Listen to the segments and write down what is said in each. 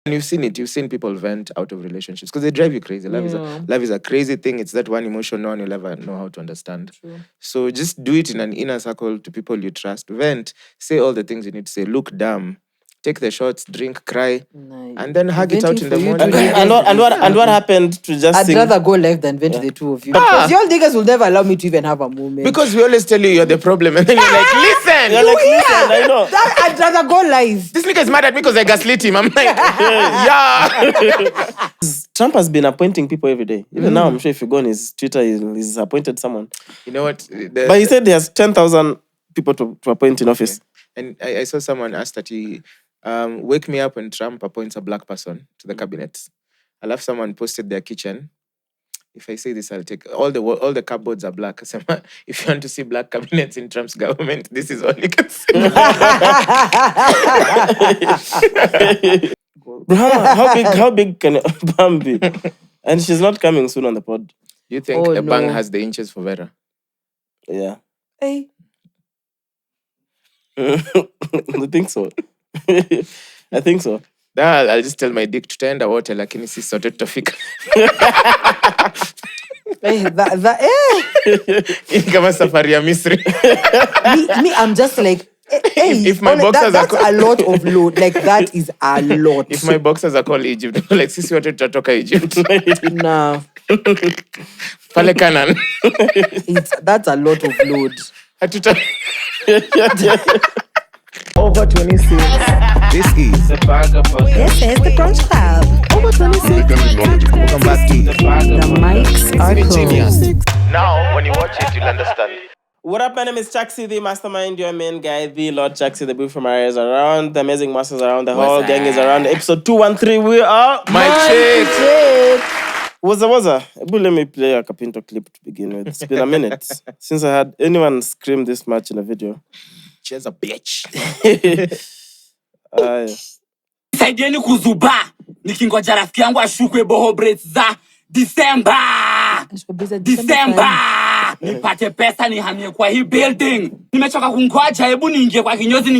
And you've seen it. You've seen people vent out of relationships because they drive you crazy. Love is a crazy thing. It's that one emotion no one will ever know how to understand. True. So just do it in an inner circle to people you trust. Vent. Say all the things you need to say. Look dumb. Take the shots. Drink. Cry. Nice. And then hug it out in the morning. And what happened to just I'd rather go live than vent to the two of you. Because y'all niggas will never allow me to even have a moment. Because we always tell you you're the problem. And then you're like, listen. You're like, listen, I know. I'd rather go live. This nigga is mad at me because I gaslit him. I'm like, yeah. Trump has been appointing people every day. Even now, I'm sure if you go on his Twitter, he's appointed someone. You know what? But he said he has 10,000 people to appoint in office. And I saw someone ask that he wake me up when Trump appoints a black person to the cabinet. I love someone posted their kitchen. If I say this, I'll take all the cupboards are black. So, if you want to see black cabinets in Trump's government, this is all you can see. How big can a bang be? And she's not coming soon on the pod. You think a bang has the inches for Vera? Yeah. Hey. I think so. I think so. I'll just tell my dick to tenda water lakini si sote tutafika. Kama safari ya Misri. Me, I'm just like, if my boxers that's a lot of load. Like, that is a lot. If my boxers are called Egypt, like, sisi wote tutatoka Egypt. Nah. Pale Canaan. That's a lot of load. Over 26. This is the Baga Podcast. This is the Brunch Club. Over 26. Welcome back to The mics are genius. cool. Now, when you watch it, you'll understand. What up, my name is Chaxy, the mastermind, your main guy, the Lord Chaxy, the boo from Mariah is around, the amazing Mwass is around, the whole gang is around. Episode 213, we are My chick. Waza. Let me play a Capinto clip to begin with. It's been a minute since I had anyone scream this much in a video. She's a bitch. Saidieni kuzuba nikingoja rafiki yangu ashukwe boho braids za December nipate pesa nihamie kwa hii building. Nimechoka kungoja, hebu niingie kwa kinyozi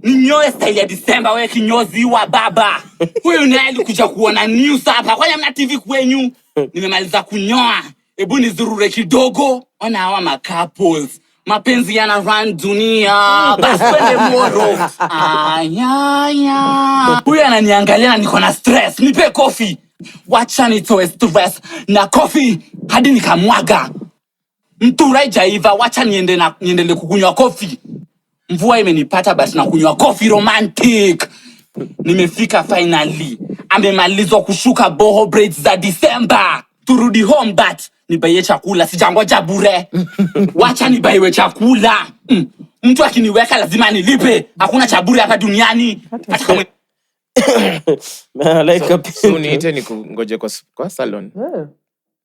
ninyoe style ya December. Wewe kinyozi wa baba huyu naye alikuja kuona news hapa, kwani mna TV kwenyu? Nimemaliza kunyoa, hebu nizurure kidogo. Ona hawa ma couples, mapenzi yana run dunia, basi twende moro. Huyu ananiangalia na niko na stress, nipe coffee. Wacha nitoe stress na coffee hadi nikamwaga. Mtura ijaiva, wacha niendele kukunywa coffee. Mvua imenipata basi na kunywa coffee romantic. Nimefika finally. Amemalizwa kushuka boho braids za December. Turudi home but nibaye chakula, sijangoja bure. Wacha nibaiwe chakula. Mtu akiniweka lazima nilipe. Hakuna cha bure hapa duniani. So niite nikungoje kwa salon.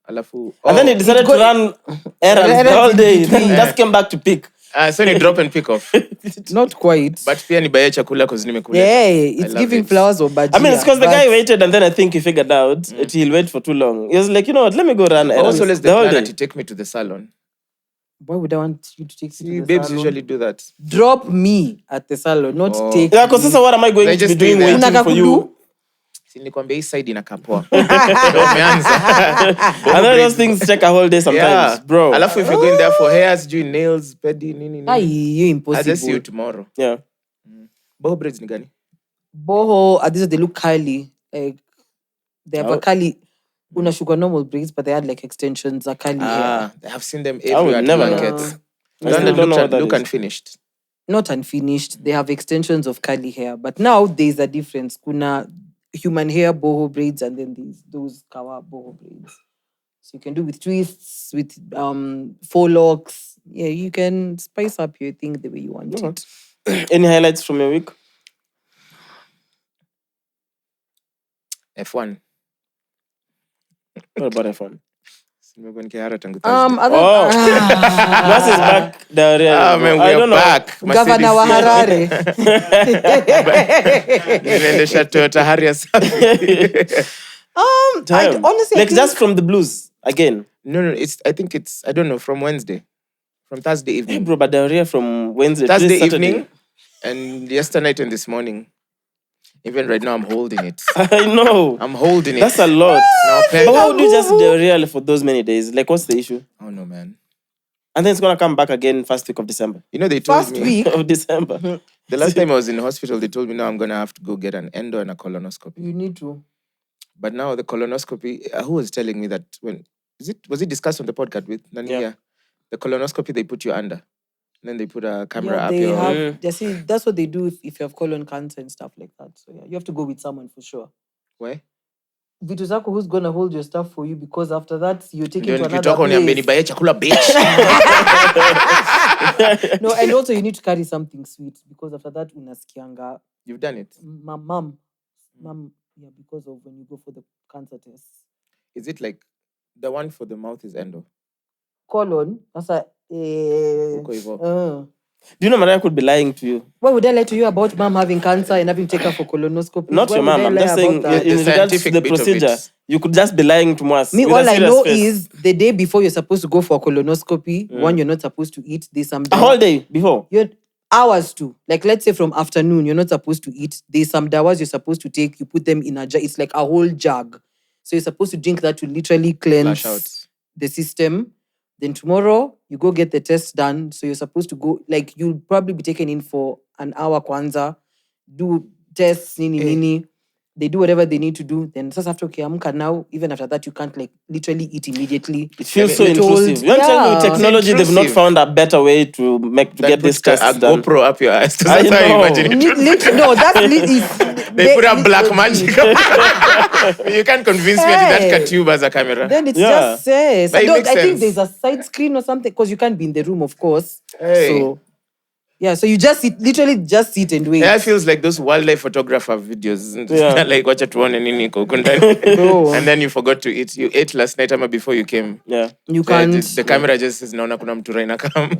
Alafu and then he decided to run errands all day. Then just came back to pick. So you drop and pick off. Not quite. But pia nibaye chakula cuz nimekula. Yeah, it's giving flowers or bajia. I mean, it's because the guy waited and then I think he figured out that he'll wait for too long. He was like, you know what, let me go run errands. Also, let's the whole day. to take me to the salon. Why would I want you to take you to the Babes salon? usually do that. Drop me at the salon, not take Yeah, because what am I going to be doing waiting for you? Nilikwambia hii side inakapoa. Umeanza. And then those things take a whole day sometimes, bro. Alafu if you're going there for hairs, doing nails, pedi, nini. You impossible. I'll just see you tomorrow. Yeah. Boho braids ni gani? Boho, these are they look curly. Like they have a curly. Unashuka normal braids, but they had like extensions, a curly hair. I have seen them everywhere. Never blankets. Look unfinished. Not unfinished. They have extensions of curly hair, but now there's a difference. Kuna human hair boho braids, and then those kawa boho braids. So you can do with twists, with faux locks. Yeah, you can spice up your thing the way you want it. Any highlights from your week? F1. What about F1? Mwass is back. I don't know. Back. Governor wa Harare. Ninaendesha Toyota Harrier. Honestly, like just from the blues again. No. I think it's I don't know, from Wednesday, from Thursday evening. Hey bro, but diarrhea from Wednesday. Thursday evening, and yesterday night and this morning. Even right now, I'm holding it. I know. I'm holding it. That's a lot. Now, But why would you just diarrhea for those many days? Like, what's the issue? Oh no, man. And then it's gonna come back again first week of December. You know, they told First me week. Of December. the last time I was in the hospital, they told me now I'm gonna have to go get an endo and a colonoscopy. You need to. But now the colonoscopy, who was telling me that was it discussed on the podcast with Nani? Yeah. Yeah. The colonoscopy they put you under, and then they put a camera Yeah, up they your. have. They see, that's what they do if you have colon cancer and stuff like that. So yeah, you have to go with someone for sure. Why? Vitu zako who's gonna hold your stuff for you, because after that you're taken Ndio to another nikitoka uniambie place. nibaye chakula bitch. No, and also you need to carry something sweet, because after that unasikianga You've done it. mom, yeah, because of when you go for the cancer tests. Is it like the one for the mouth is endo? Colon, that's a. Uko hivyo. Do you know Mariah could be lying to you? Why would I lie to you about mom having cancer and having taken her for colonoscopy? Not Why your would I mom. I'm lie just saying about that? in The regards to scientific the bit of procedure, it. you could just be lying to Mwass. Me, with a all I serious know face. is the day before you're supposed to go for a colonoscopy, one, you're not supposed to eat. There's some a whole day before. You're hours too. Like, let's say from afternoon, you're not supposed to eat. There's some dawas you're supposed to take. You put them in a jar. It's like a whole jug. So you're supposed to drink that to literally cleanse Flush out. the system. Then tomorrow, you go get the test done. So you're supposed to go, like, you'll probably be taken in for an hour kwanza, do tests, nini. They do whatever they need to do. Then sasa after ukiamka now, even after that, you can't like literally eat immediately. It feels so You're told- intrusive. You're telling me Yeah. technology, they've not Intrusive. found a better way to get this Put a test done. GoPro up your ass. I That's how you know. imagine it. No, that's They put a black magic. You can't convince me that Hey. cut tube as a camera. Then it's Yeah. just says. But it makes I think sense. there's a side screen or something, because you can't be in the room, of course. Hey. So yeah, so you just sit, literally just sit and wait. Yeah, it feels like those wildlife photographer videos. Yeah. Like wacha tuone nini iko huku ndani. No. And then you forgot to eat. You ate last night ama before you came. Yeah. You Yeah, can't. the camera just says naona kuna mtu raina kam.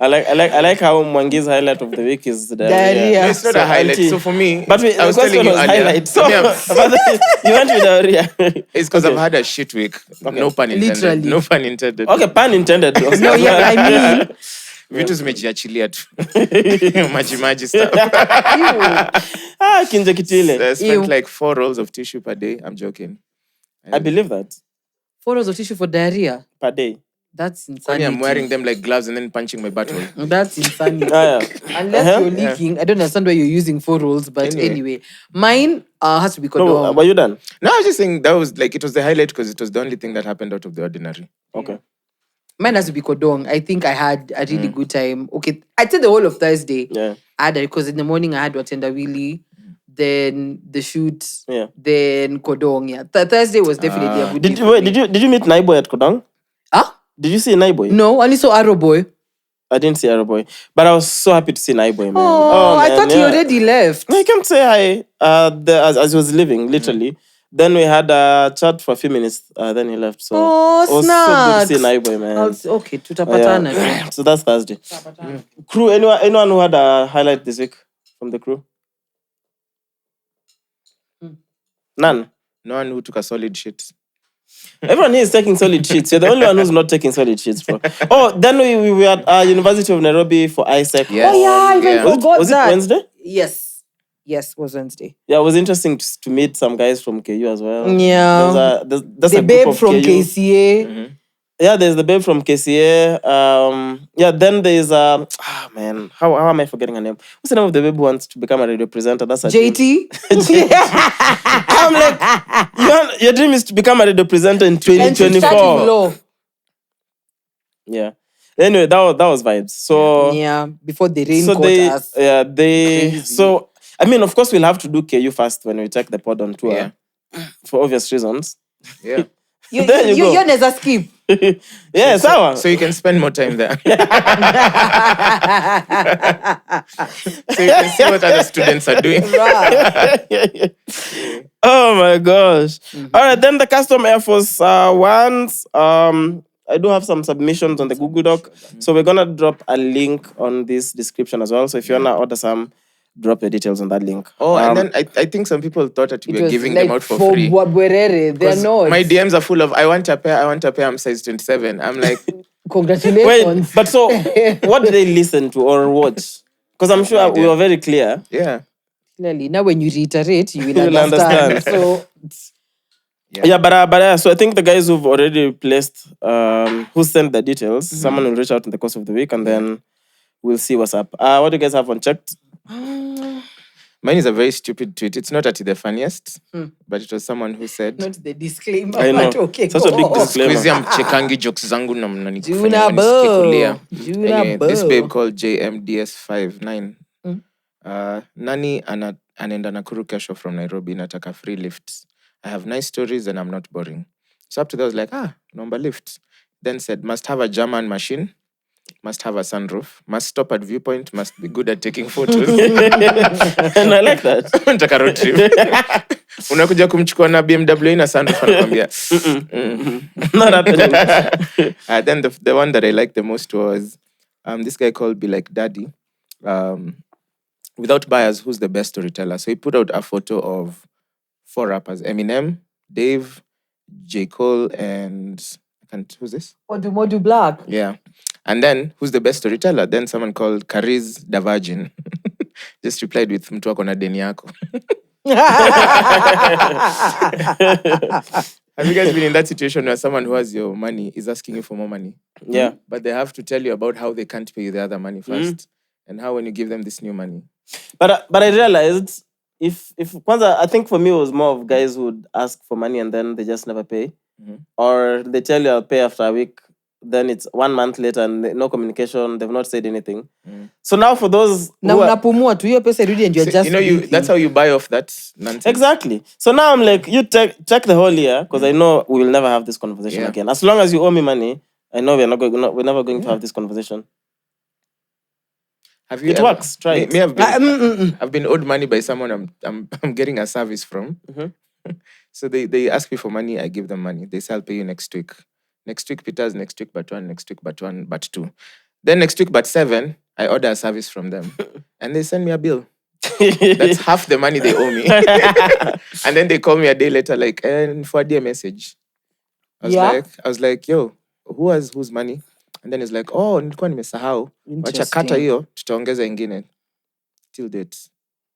I like how Mwangi's highlight of the week is the Diarrhea. No, it's not a highlight. So for me, But I the was question telling you was earlier. highlight. So, Yeah, but then you went with diarrhea. it's because I've had a shit week. No pun intended. Literally. No pun intended. Okay, pun intended. No, yeah, I mean, Vitu zimejiachilia tu. Maji stuff. Kinje kitile. I spent Ew. like 4 rolls of tissue per day. I'm joking. I believe that. 4 rolls of tissue for diarrhea. Per day. That's Funny, insanity. I'm wearing them like gloves and then punching my butthole. That's insanity. Yeah. Unless you're leaking, I don't understand why you're using 4 rolls, but anyway. Mine has to be No, condom. were you done? No, I was just saying that was like, it was the highlight because it was the only thing that happened out of the ordinary. Okay. Mine has to be kodong. I think I had a really good time. Okay, I'd say the whole of Thursday. Yeah. I had because in the morning I had to attend a wheelie, then the shoot, Yeah. then kodong. Yeah, Thursday was definitely a good day. Did you meet Naiboy at Kodong? Huh? Did you see Naiboy? No, only saw Arrow Boy. I didn't see Arrowboy. But I was so happy to see Naiboy, man. Oh, I man, thought he already left. No, he came to say hi as he was leaving, literally. Then we had a chat for a few minutes. Then he left. So Oh, it was snacks. so good to see Naiboy, man. Okay, tutapatana. Yeah. So that's Thursday. Crew, anyone who had a highlight this week from the crew? None. No one who took a solid shit. Everyone here is taking solid sheets. You're the only one who's not taking solid sheets, bro. Oh, then we were at University of Nairobi for ISEC. Yes. Oh yeah, I even Yeah. forgot Was it that. Wednesday? Yes, it was Wednesday. Yeah, it was interesting to meet some guys from KU as well. Yeah. There's The a group babe of from KU. KCA. Yeah, there's the babe from KCA. Yeah, then there's man, how am I forgetting her name? What's the name of the babe who wants to become a radio presenter? That's her dream. JT. I'm like, your dream is to become a radio presenter in And she started 2024. law. Yeah. Anyway, that was vibes. So Yeah, before the rain so caught they us. they so I mean, of course, we'll have to do KU first when we take the pod on tour Yeah. for obvious reasons. Yeah. There you go. You're never skip. Yeah, sawa. So you can spend more time there. So you can see what other students are doing. Oh my gosh. All right, then the Custom Air Force ones. I do have some submissions on the Google Doc. So we're going to drop a link on this description as well. So if you want to order some, drop your details on that link. Oh, and then I think some people thought that we It were was giving like them out for free. Bwerere. They're 'Cause not. My DMs are full of, I want a pair, I'm size 27. I'm like, Congratulations. Wait, but so what do they listen to or watch? Because I'm sure we were very clear. Yeah. Clearly, now when you reiterate, you will You'll understand. understand. So, Yeah, but so I think the guys who've already placed, who sent the details, someone will reach out in the course of the week, and then we'll see what's up. What do you guys have unchecked? Mine is a very stupid tweet. It's not actually the funniest, but it was someone who said, not the disclaimer. I know. But okay, Such a big go on. disclaimer. "Squeezy amchekangi jokes zangu na mnanikufanya Juna nisikie Bo. kulia." Juna Anyway, this Bo. babe called JMDS59. Nani anaenda Nakuru kesho from Nairobi, nataka free lifts. I have nice stories and I'm not boring. So up to that, I was like, number lift. Then said, must have a German machine, must have a sunroof, must stop at viewpoint, must be good at taking photos. And I like that. Nataka road trip. Unakuja kumchukua na BMW na sunroof anakwambia. Not happening. Then the one that I liked the most was this guy called Be Like Daddy. Without bias, who's the best storyteller? So he put out a photo of 4 rappers: Eminem, Dave, J. Cole, and who's this? Odumodu Black. Yeah. And then who's the best storyteller? Then someone called Kariz the Virgin just replied with mtu wako na deni yako. Have you guys been in that situation where someone who has your money is asking you for more money? Yeah. But they have to tell you about how they can't pay you the other money first, and how when you give them this new money. But I realized if kwanza, I think for me it was more of guys who would ask for money and then they just never pay, or they tell you I'll pay after a week, then it's 1 month later and no communication. They've not said anything. So now for those na unapumua tu hiyo pesa irudi and you're just breathing. That's how you buy off that nonsense. Exactly. So now I'm like, you check the whole year, because I know we will never have this conversation again. As long as you owe me money, I know we're never going to have this conversation. Have you it works. Try it. Me, I've been owed money by someone I'm getting a service from. So they ask me for money, I give them money. They say I'll pay you next week. Next week Peters, next week but 1, next week but 1, but 2. Then next week but 7, I order a service from them. And they send me a bill. That's half the money they owe me. And then they call me a day later, like, and forward a message. I was like, yo, who has whose money? And then he's like, oh, nilikuwa nimesahau. Wacha kata hiyo, tutaongeza ingine. Till date.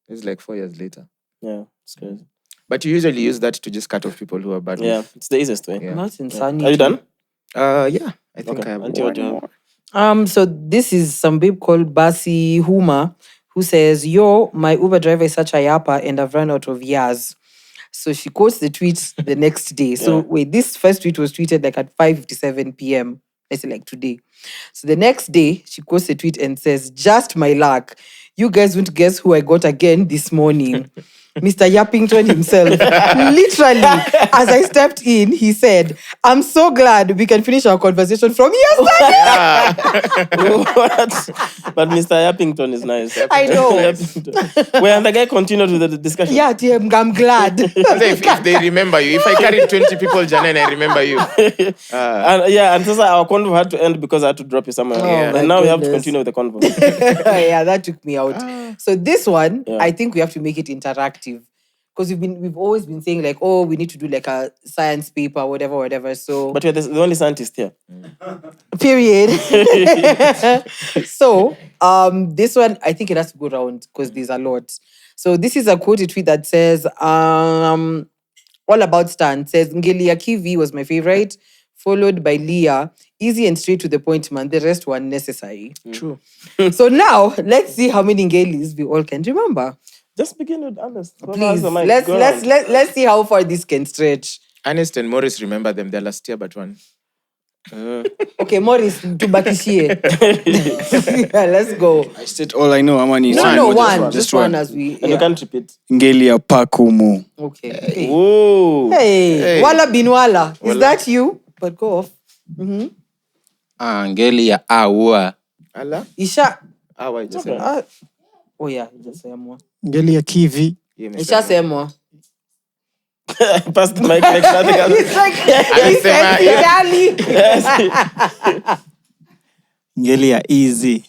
It's like 4 years later. Yeah, it's crazy. But you usually use that to just cut off people who are bad. Yeah, it's the easiest way. Yeah. That's insanity. Are you done? Yeah, I think Okay. I have Auntie, what do you have? more. So this is some babe called Basi Huma who says, yo, my Uber driver is such a yapper and I've run out of years. So she quotes the tweet the next day. So wait, this first tweet was tweeted like at 5:57 p.m. I say like today. So the next day, she quotes the tweet and says, just my luck. You guys won't guess who I got again this morning. Mr. Yappington himself. Literally, as I stepped in, he said, I'm so glad we can finish our conversation from yesterday. What? But Mr. Yappington is nice. I know. Well, and the guy continued with the discussion. Yeah, TM, I'm glad. if they remember you. If I carried 20 people, Janen, I remember you. And so our convo had to end because I had to drop you somewhere. my And now we have to goodness. continue with the convo. Yeah, that took me out. So this one, I think we have to make it interactive. Because we've always been saying like, oh, we need to do like a science paper, whatever. So But you're the only scientist here. period. So this one, I think it has to go round because there's a lot. So this is a quoted tweet that says, all about Stan, says, Ngelia Kivi was my favorite, followed by Leah. Easy and straight to the point, man. The rest were unnecessary. True. So now, let's see how many Ngelis we all can remember. Just begin with Ernest. Please, let's see how far this can stretch. Ernest and Morris remember them. They're last year, but 1. Okay, Morris, tubakishie. Yeah, let's go. I said all I know. Amani. No, one. Just Just one. one as we. And you can't repeat. Ngelia Pakumu. Okay. Hey. Whoa. Hey. Wala binwala. Is that you? But go off. Ngelia Aua. Allah? Isha. Why just Oh yeah, just say more. Ngelia Kivi. Isha say more. Pass the mic like nothing else. It's like Ngelia Easy.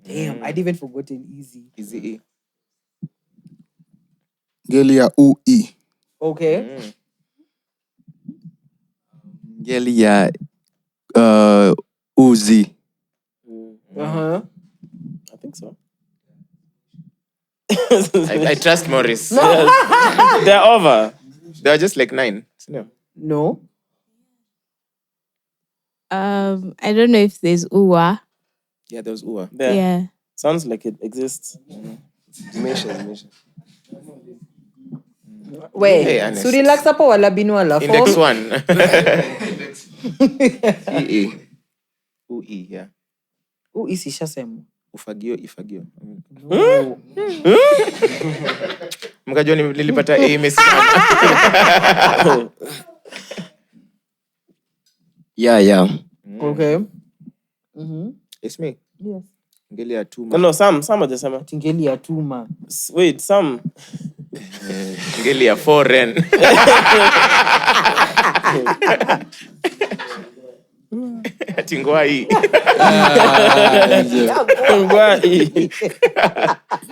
Damn, I'd even forgotten easy. Easy. Ngelia Ui. Okay. Ngelia Uzi. Uh-huh. I think so. I trust Morris. They're over. They were just like 9. No. No. I don't know if there's uwa. Yeah, there was Ua. There. Yeah. Sounds like it exists. Measures. Wait. Hey, Ernest. So relax hapo wala binu wala Index form. 1. EE. UE, yeah. Isisha semu. Ufagio, ifagio. Mkajua nilipata A imesimama. Yeah. Okay. It's me. Yes. Ngeli ya Tuma. No, Sam hajasema. Tingeli ya Tuma. Wait, Sam. Ngeli ya foreign. Tingwai. Ngwai.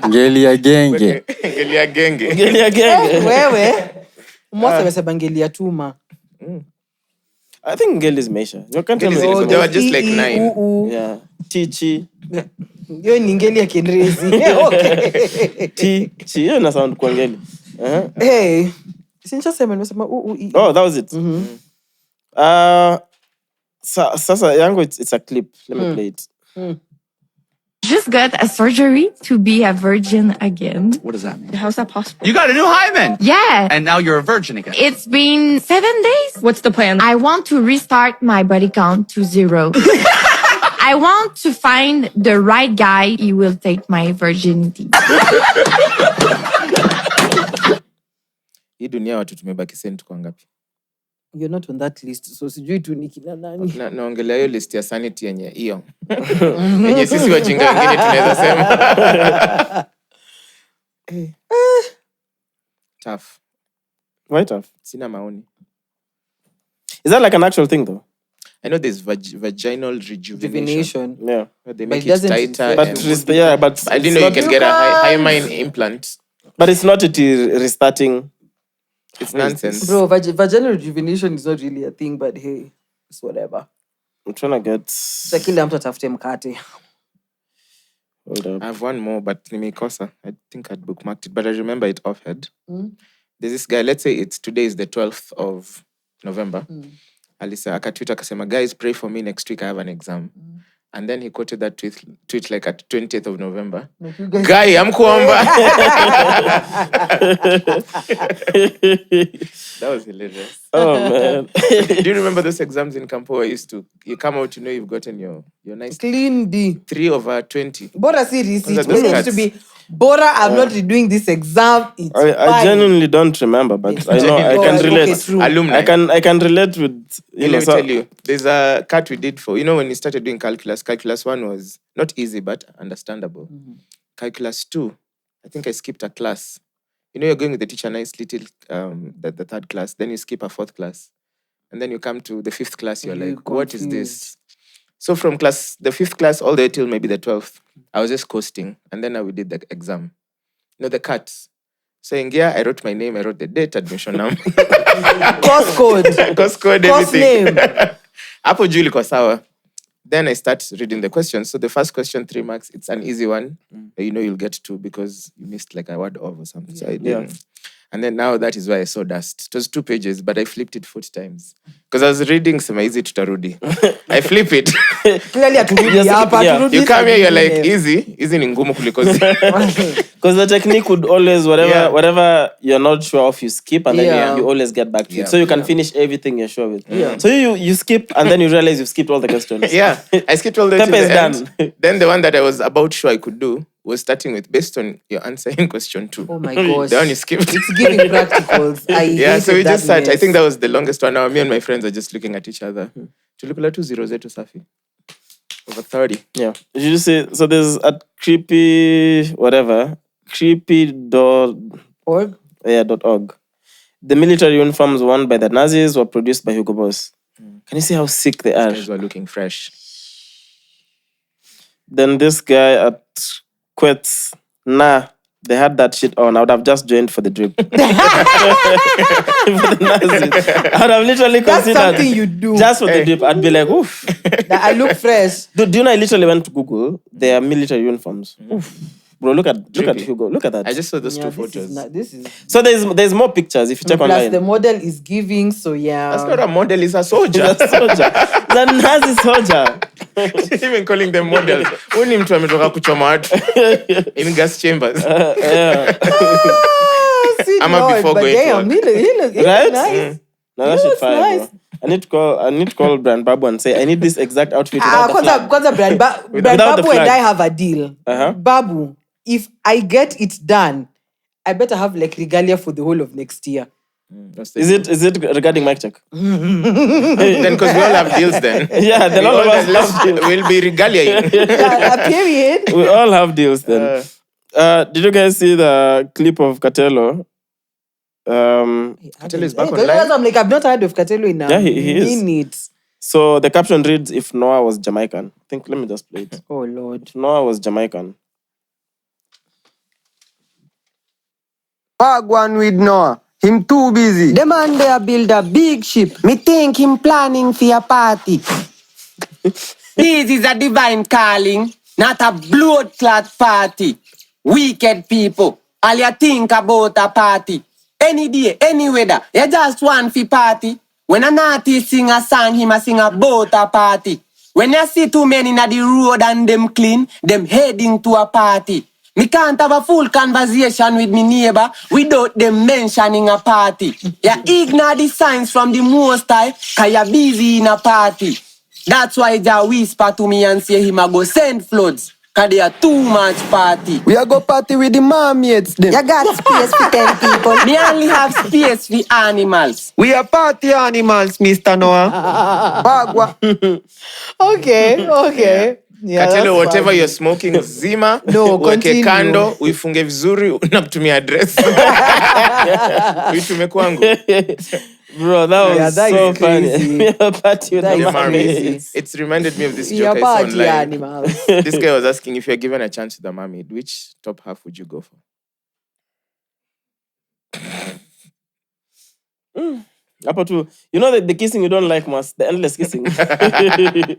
Ngeli ya genge. Ngeli ya genge. Ngeli ya genge. Wewe. Mwass amesema ngeli ya Tuma. I think ngeli is measure. You can't tell me. Ngeli it's they were measure. just like 9. Yeah. Tichi. Yo ni ngeli ya Kinrezi. Okay. Tichi. Hiyo ina sound kwa ngeli. Hey. Sincha sema nimesema Oh, that was it. Sasa yangu it's a clip. Let me play it. Just got a surgery to be a virgin again. What does that mean? How's that possible? You got a new hymen. Yeah. And now you're a virgin again. It's been 7 days. What's the plan? I want to restart my body count to 0. I want to find the right guy. He will take my virginity. Hii dunia watu tumebaki sent kwa ngapi? You're not on that list. So sijui tu ni kina nani. Naongelea hiyo list ya sanity yenye hiyo. Yenye sisi wajinga wengine tunaweza sema. Tough. Why tough? Sina maoni. Is that like an actual thing though? I know there's vaginal rejuvenation. Divination. Yeah. Where they But make it it doesn't tighter. But and- but I didn't know you can get a hymen implant. But it's not restarting. It's nonsense. Bro, vaginal rejuvenation is not really a thing, but hey, it's whatever. I'm trying to get. Sa kila mtu atafute mkate. Hold up. I have one more, but nimekosa. I think I'd bookmarked it, but I remember it offhand. There's this guy, let's say today is the 12th of November. Alisa akatweet akasema, guys, pray for me next week. I have an exam. And then he quoted that tweet like at 20th of November. Guy, I'm kuomba. That was hilarious. Oh man. Do you remember those exams in Campo where you come out, you've gotten your nice Clean D. 3/20. Bora si receipt. those It needs cards? to be Bora, I'm not redoing this exam. It's I fine. genuinely don't remember, but I know I can Okay, relate. true. Alumni. I can relate with Let me tell you, there's a cut we did for, when you started doing calculus 1 was not easy, but understandable. Calculus 2, I think I skipped a class. You're going with the teacher, nice little, the third class, then you skip a 4th class. And then you come to the 5th class, you're You're like, what is confused. this? So from the 5th class all the way till maybe the 12th, I was just coasting. And then we did the exam. The cuts. So in gear, I wrote my name, I wrote the date, admission number. Course code. Course code, Course everything. name. Hapo juu liko sawa. Then I start reading the questions. So the first question, 3 marks, it's an easy one. You'll get 2 because you missed like a word of or something. So I didn't. And then now that is why I saw dust. It was 2 pages, but I flipped it 40 times. Because I was reading some easy tutarudi. I flip it. Clearly aturudi hapa, Yeah. aturudi You come here, you're like, zingine. easy ni ngumu kuliko Because the technique would always, whatever you're not sure of, you skip and then Yeah. you always get back to Yeah. it. So you can finish everything you're sure with. Yeah. So you skip and then you realize you've skipped all the questions. Yeah, I skipped all the way to Pepe is the end. done. Then the one that I was about sure I could do was starting with based on your answer in question 2. Oh my gosh. The one you skipped. It's giving practicals. Yeah, so we hated just that sat. I mess. think that was the longest one. Now me and my friends are just looking at each other. Tulikula 2 0 zetu safi. Over 30. Yeah. Did you say, so there's a creepy.org. The military uniforms worn by the Nazis were produced by Hugo Boss. Can you see how sick they are? Guys were looking fresh. Then this guy at Quets, they had that shit on. I would have just joined for the drip. For the Nazis. I would have literally That's considered something you do. just for the drip. I'd be like, oof. That I look fresh. Do you know I literally went to Google their military uniforms? Oof. Bro, look at Trippy. Hugo. Look at that. I just saw those two This is photos. not, this is So there's more pictures if you check plus online. the model is giving, so yeah. That's not a model, it's a soldier. The soldier. The Nazi soldier. She's even calling them models. Huyu ni mtu ametoka kuchoma watu in gas chambers. Sweet I'm a Lord, before but going to damn, work. he look Right? nice. No, that He shit looks fire, nice. bro. I need to call Brand Babu and say I need this exact outfit without the flag. Kwanza Brand Without the Babu and flag. I have a deal. Uh-huh. Babu, if I get it done, I better have like regalia for the whole of next year. Is it regarding mic check? Then because we all have deals then. Yeah, then all of us have deals. We'll be regalia. A period. We all have deals then. Did you guys see the clip of Catello? Catello is back online. I'm like, I've not heard of Catello in a Yeah, he is. minute. So the caption reads, if Noah was Jamaican. Let me just play it. Oh Lord. If Noah was Jamaican. Wagwan with Noah. Him too busy. The man there build a big ship. Me think him planning for a party. This is a divine calling, not a blood clot party. Wicked people, all you think about a party. Any day, any weather, you just want fi party. When an artist sing a song, him a sing about a party. When you see two men in the road and them clean, them heading to a party. Me can't have a full conversation with me neighbor without them mentioning a party. You ignore the signs from the most high, cause you're busy in a party. That's why Jah whisper to me and say him a go send floods, cause they are too much party. We a go party with the mermaids them. You got space for 10 people. Me only have space for animals. We are party animals, Mr. Noah. Bagwa. Okay. Yeah, Catello, that's whatever fine. you're smoking, zima, No, uweke continue. kando, uifunge vizuri, na kutumia address. Uitume kwangu. Bro, that was that so is funny. crazy. Party with That the is mermaids. crazy. It's reminded me of this You're joke I saw party online. animals. This guy was asking if you're given a chance with a mermaid, which top half would you go for? Apa tu, you know the kissing you don't like, Mwass, the endless kissing. The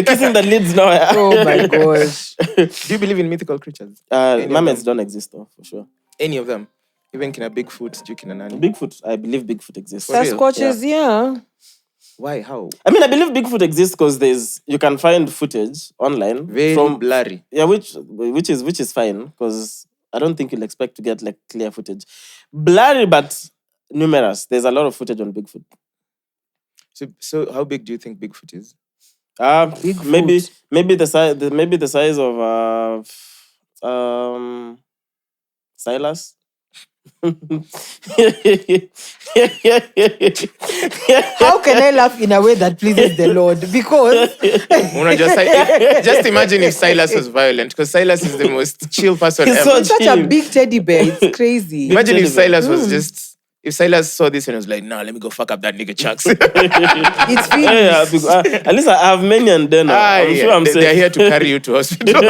kissing that leads nowhere. Oh my gosh. Do you believe in mythical creatures? Mermaids don't exist though, for sure. Any of them? Even kina Bigfoot, Kina Nani? Bigfoot, I believe Bigfoot exists. For real? Sasquatches, yeah. Why? How? I mean, I believe Bigfoot exists because you can find footage online Very from blurry. Yeah, which is fine because I don't think you'll expect to get like clear footage. Blurry but numerous. There's a lot of footage on Bigfoot. So how big do you think Bigfoot is? Maybe the size of Silas. How can I laugh in a way that pleases the Lord? Because just imagine if Silas was violent, because Silas is the most chill person He's ever. so he's such a big teddy bear. It's crazy. Imagine if Silas was just... If Silas saw this and was like, nah, let me go fuck up that nigga Chaxy. It's finished. Yeah, because, at least I have many and then I'm sure I'm they're safe. here to carry you to hospital.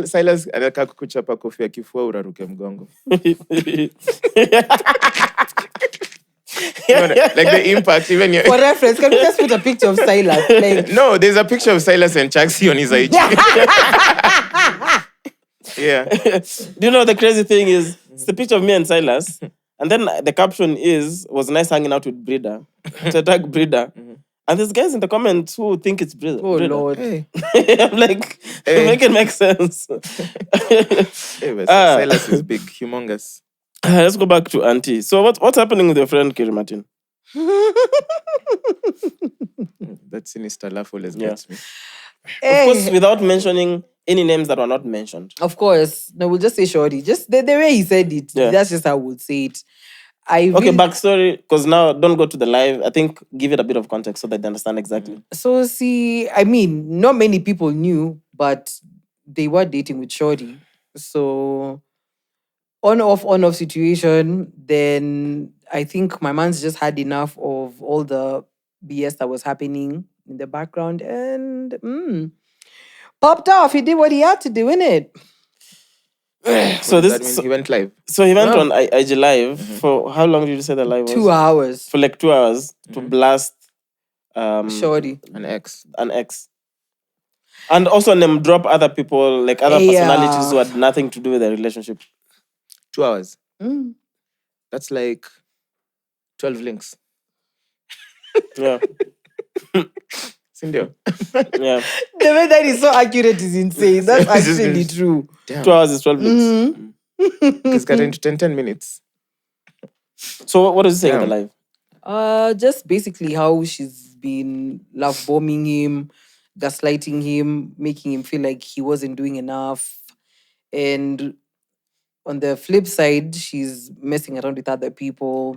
Silas anataka kukuchapa kofi ya kifua uraruke mgongo. Like the impact, even your... For reference, can we just put a picture of Silas? Like, No, there's a picture of Silas and Chaxy on his IG. Yeah. Do you know the crazy thing is? It's the picture of me and Silas. And then the caption was nice hanging out with Breeder. To tag Breeder. And there's guys in the comments who think it's Breeder. oh Lord. Hey. I'm like, make it make sense. Silas is big, humongous. Let's go back to Auntie. So what's happening with your friend Kiri Martin? That sinister laugh always gets me. Of course, without mentioning any names that were not mentioned. Of course. No, we'll just say Shorty. Just the way he said it. Yeah. That's just how we'll say it. Okay, backstory, because now don't go to the live. I think give it a bit of context so that they understand exactly. So see, I mean, not many people knew, but they were dating with Shorty. So on-off situation, then I think my man's just had enough of all the BS that was happening in the background and popped off. He did what he had to do, innit? So That means he went live. So he went on IG Live for how long did you say the live was? 2 hours. For like 2 hours to blast Shorty. An ex. an ex. And also name drop other people, like other personalities who had nothing to do with the relationship. 2 hours. Mm. That's like 12 links. Yeah. Sindio. Yeah. The way that is so accurate is insane. That's actually true. Damn. 2 hours is 12 links. It's got into 10 minutes. So what is he saying in the live? Just basically how she's been love bombing him, gaslighting him, making him feel like he wasn't doing enough. And on the flip side, she's messing around with other people,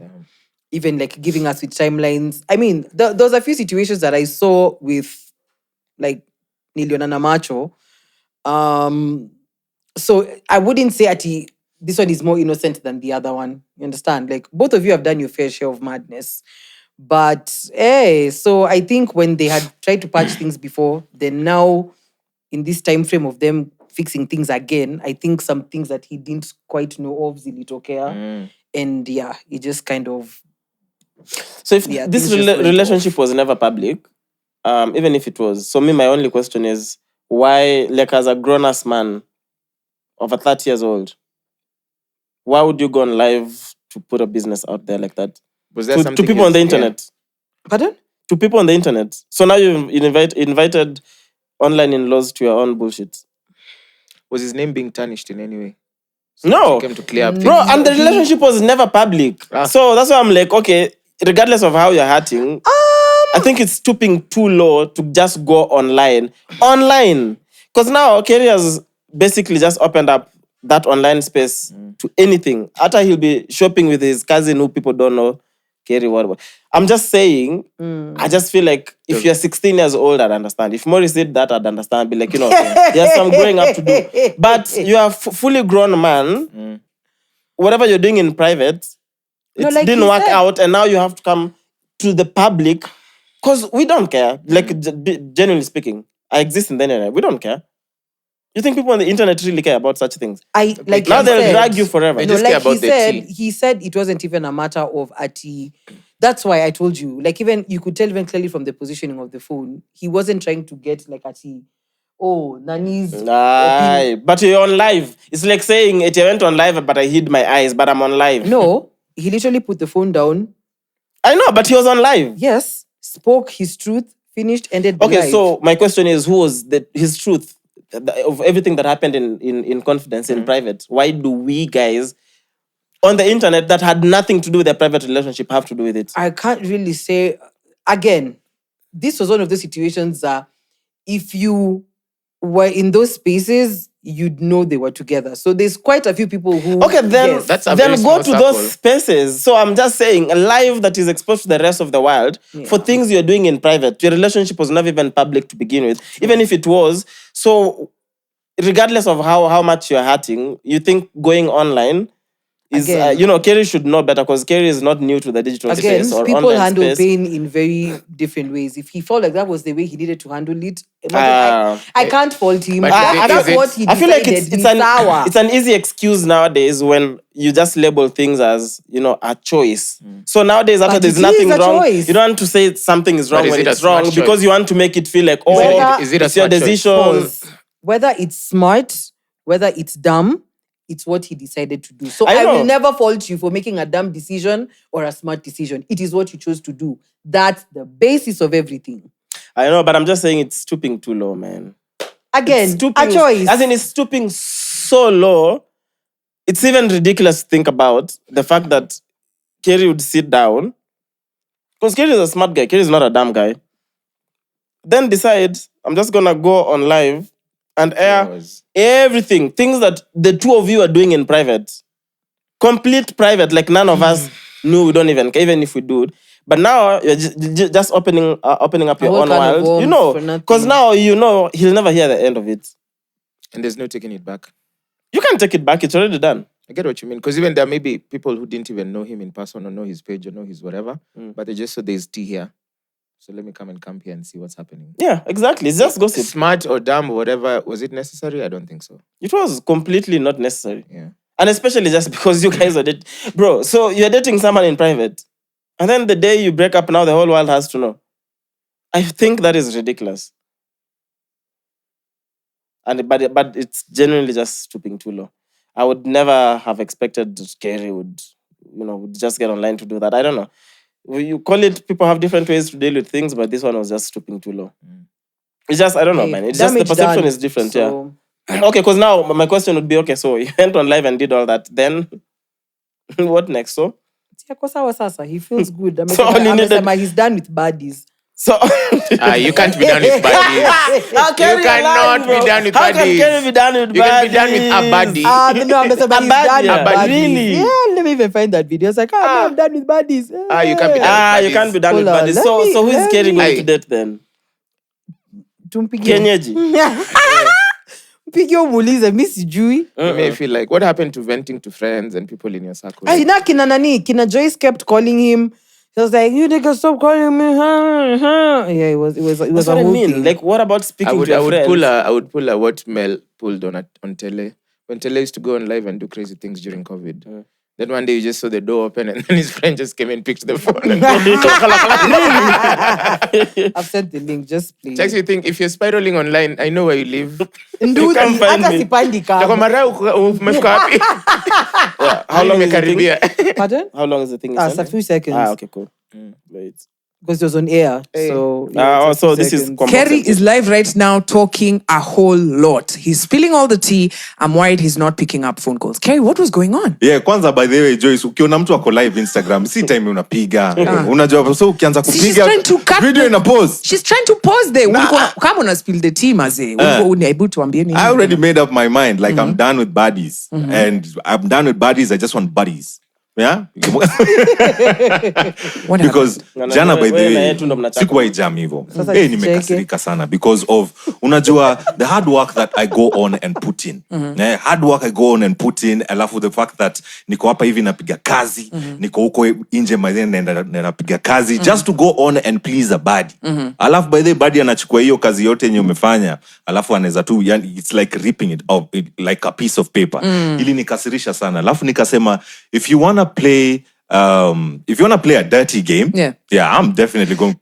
even like giving us with timelines. I mean, there was a few situations that I saw with like Niliona Macho. So I wouldn't say this one is more innocent than the other one. You understand? Like both of you have done your fair share of madness. But so I think when they had tried to patch things before, then now in this time frame of them fixing things again, I think some things that he didn't quite know of zilitokea. And yeah, it just kind of. So if this relationship was never public, even if it was, so my only question is why, like as a grown-ass man over 30 years old, why would you go on live to put a business out there like that? Was there to people on the internet? Yeah. Pardon? To people on the internet. So now you've invited online in-laws to your own bullshit. Was his name being tarnished in any way? So no. Came to clear up bro, and the relationship was never public. So that's why I'm like, okay, regardless of how you're hurting, I think it's stooping too low to just go online. Because now Kerry has basically just opened up that online space to anything. After he'll be shopping with his cousin who people don't know, Kerry, whatever. I'm just saying, I just feel like if you're 16 years old, I'd understand. If Maurice did that, I'd understand. Be like, there's some growing up to do. But you are fully grown man. Whatever you're doing in private, it didn't work out, and now you have to come to the public because we don't care. Like, genuinely speaking, I exist in the internet. We don't care. You think people on the internet really care about such things? Now they'll drag you forever. He said it wasn't even a matter of Ati. That's why I told you. Like, even you could tell even clearly from the positioning of the phone, he wasn't trying to get like Ati. Oh, Nani's. But you're on live. It's like saying, I went on live, but I hid my eyes, but I'm on live. No, he literally put the phone down. I know, but he was on live. Yes, spoke his truth, finished, ended the live. Okay, so my question is, who was his truth of everything that happened in confidence, in private? Why do we guys on the internet that had nothing to do with their private relationship have to do with it? I can't really say. Again, this was one of those situations that if you were in those spaces, you'd know they were together. So there's quite a few people who... Okay, then, then go to those spaces. So I'm just saying, a live that is exposed to the rest of the world for things you're doing in private. Your relationship was never even public to begin with. Even if it was. So regardless of how much you're hurting, you think going online is... Kerry should know better because Kerry is not new to the digital space or people online handle space. pain in very different ways. If he felt like that was the way he needed to handle it, I can't fault him. That's what he decided. I feel like it's an easy excuse nowadays when you just label things as, a choice. So nowadays, after there's nothing wrong, you don't want to say something is wrong when it's wrong because you want to make it feel like, it's your decision. Whether it's smart, whether it's dumb, it's what he decided to do. So I will never fault you for making a dumb decision or a smart decision. It is what you chose to do. That's the basis of everything. I know, but I'm just saying it's stooping too low, man. Again, a choice. As in, it's stooping so low. It's even ridiculous to think about the fact that Kerry would sit down. Because Kerry is a smart guy. Kerry is not a dumb guy. Then decide, I'm just going to go on live and air everything. Things that the two of you are doing in private. Complete private, like none of us knew. We don't even care, even if we do. But now you're just opening up your own world. Because now he'll never hear the end of it. And there's no taking it back. You can't take it back. It's already done. I get what you mean. Because even there may be people who didn't even know him in person or know his page or know his whatever. But they just saw there's tea here. So let me come and camp here and see what's happening. Yeah, exactly. It's just gossip. Smart or dumb or whatever. Was it necessary? I don't think so. It was completely not necessary. Yeah. And especially just because you guys are dating. Bro, so you're dating someone in private. And then the day you break up, now the whole world has to know. I think that is ridiculous. but it's genuinely just stooping too low. I would never have expected Kerry would just get online to do that. I don't know. You call it, people have different ways to deal with things, but this one was just stooping too low. It's just, I don't know, man. It's just the perception is different, so... yeah. Okay, because now my question would be, okay, so you went on live and did all that, then what next? So? He feels good. So he's done with baddies. So you can't be done with baddies. You cannot be done with baddies. How can Kerry be done with baddies? You can be done with a baddie. No, I'm saying he's done with baddies. Really? Yeah, let me even find that video. It's like, I'm done with baddies. You can't be done with baddies. You can't be done with baddies. So who is Kerry going to date then? Kenyeji. Mpigio muulize, mi sijui. You may feel like, what happened to venting to friends and people in your circle? Kina Joyce kept calling him. He was like, you niggas stop calling me. Yeah, it was That's a what I whole mean. thing. Like, what about speaking to your friends? I would pull a what Mel pulled on Tele. When Tele used to go on live and do crazy things during COVID. Then one day you just saw the door open and then his friend just came and picked the phone. And I've sent the link, just please. Chaxy, you think if you're spiraling online, I know where you live. You can't find me. How long is the thing? Pardon? How long is the thing? It's a few seconds. Okay, cool. Wait. Because it was on air. So, so this is... Kerry is live right now talking a whole lot. He's spilling all the tea. I'm worried he's not picking up phone calls. Kerry, what was going on? Yeah, kwanza by the way, Joyce, ukiona mtu ako live Instagram, si time unapiga. Unajua, so ukianza kupiga video ina pause. She's trying to pause there. Come on, spill the tea, maze. I already made up my mind. Like, I'm done with baddies. And I'm done with baddies. I just want buddies. Yeah? Because jana by the way sikuwa jam hivyo. Nimekasirika sana because of unajua the hard work that I go on and put in. Hard work I go on and put in, alafu the fact that niko hapa hivi napiga kazi, niko huko nje mazeni napiga kazi just to go on and please a body. Alafu by the way body anachukua hiyo kazi yote yenye umefanya, alafu anaweza tu it's like ripping it off like a piece of paper. Ili nikasirisha sana. Alafu nikasema if you wanna play a dirty game, I'm definitely going.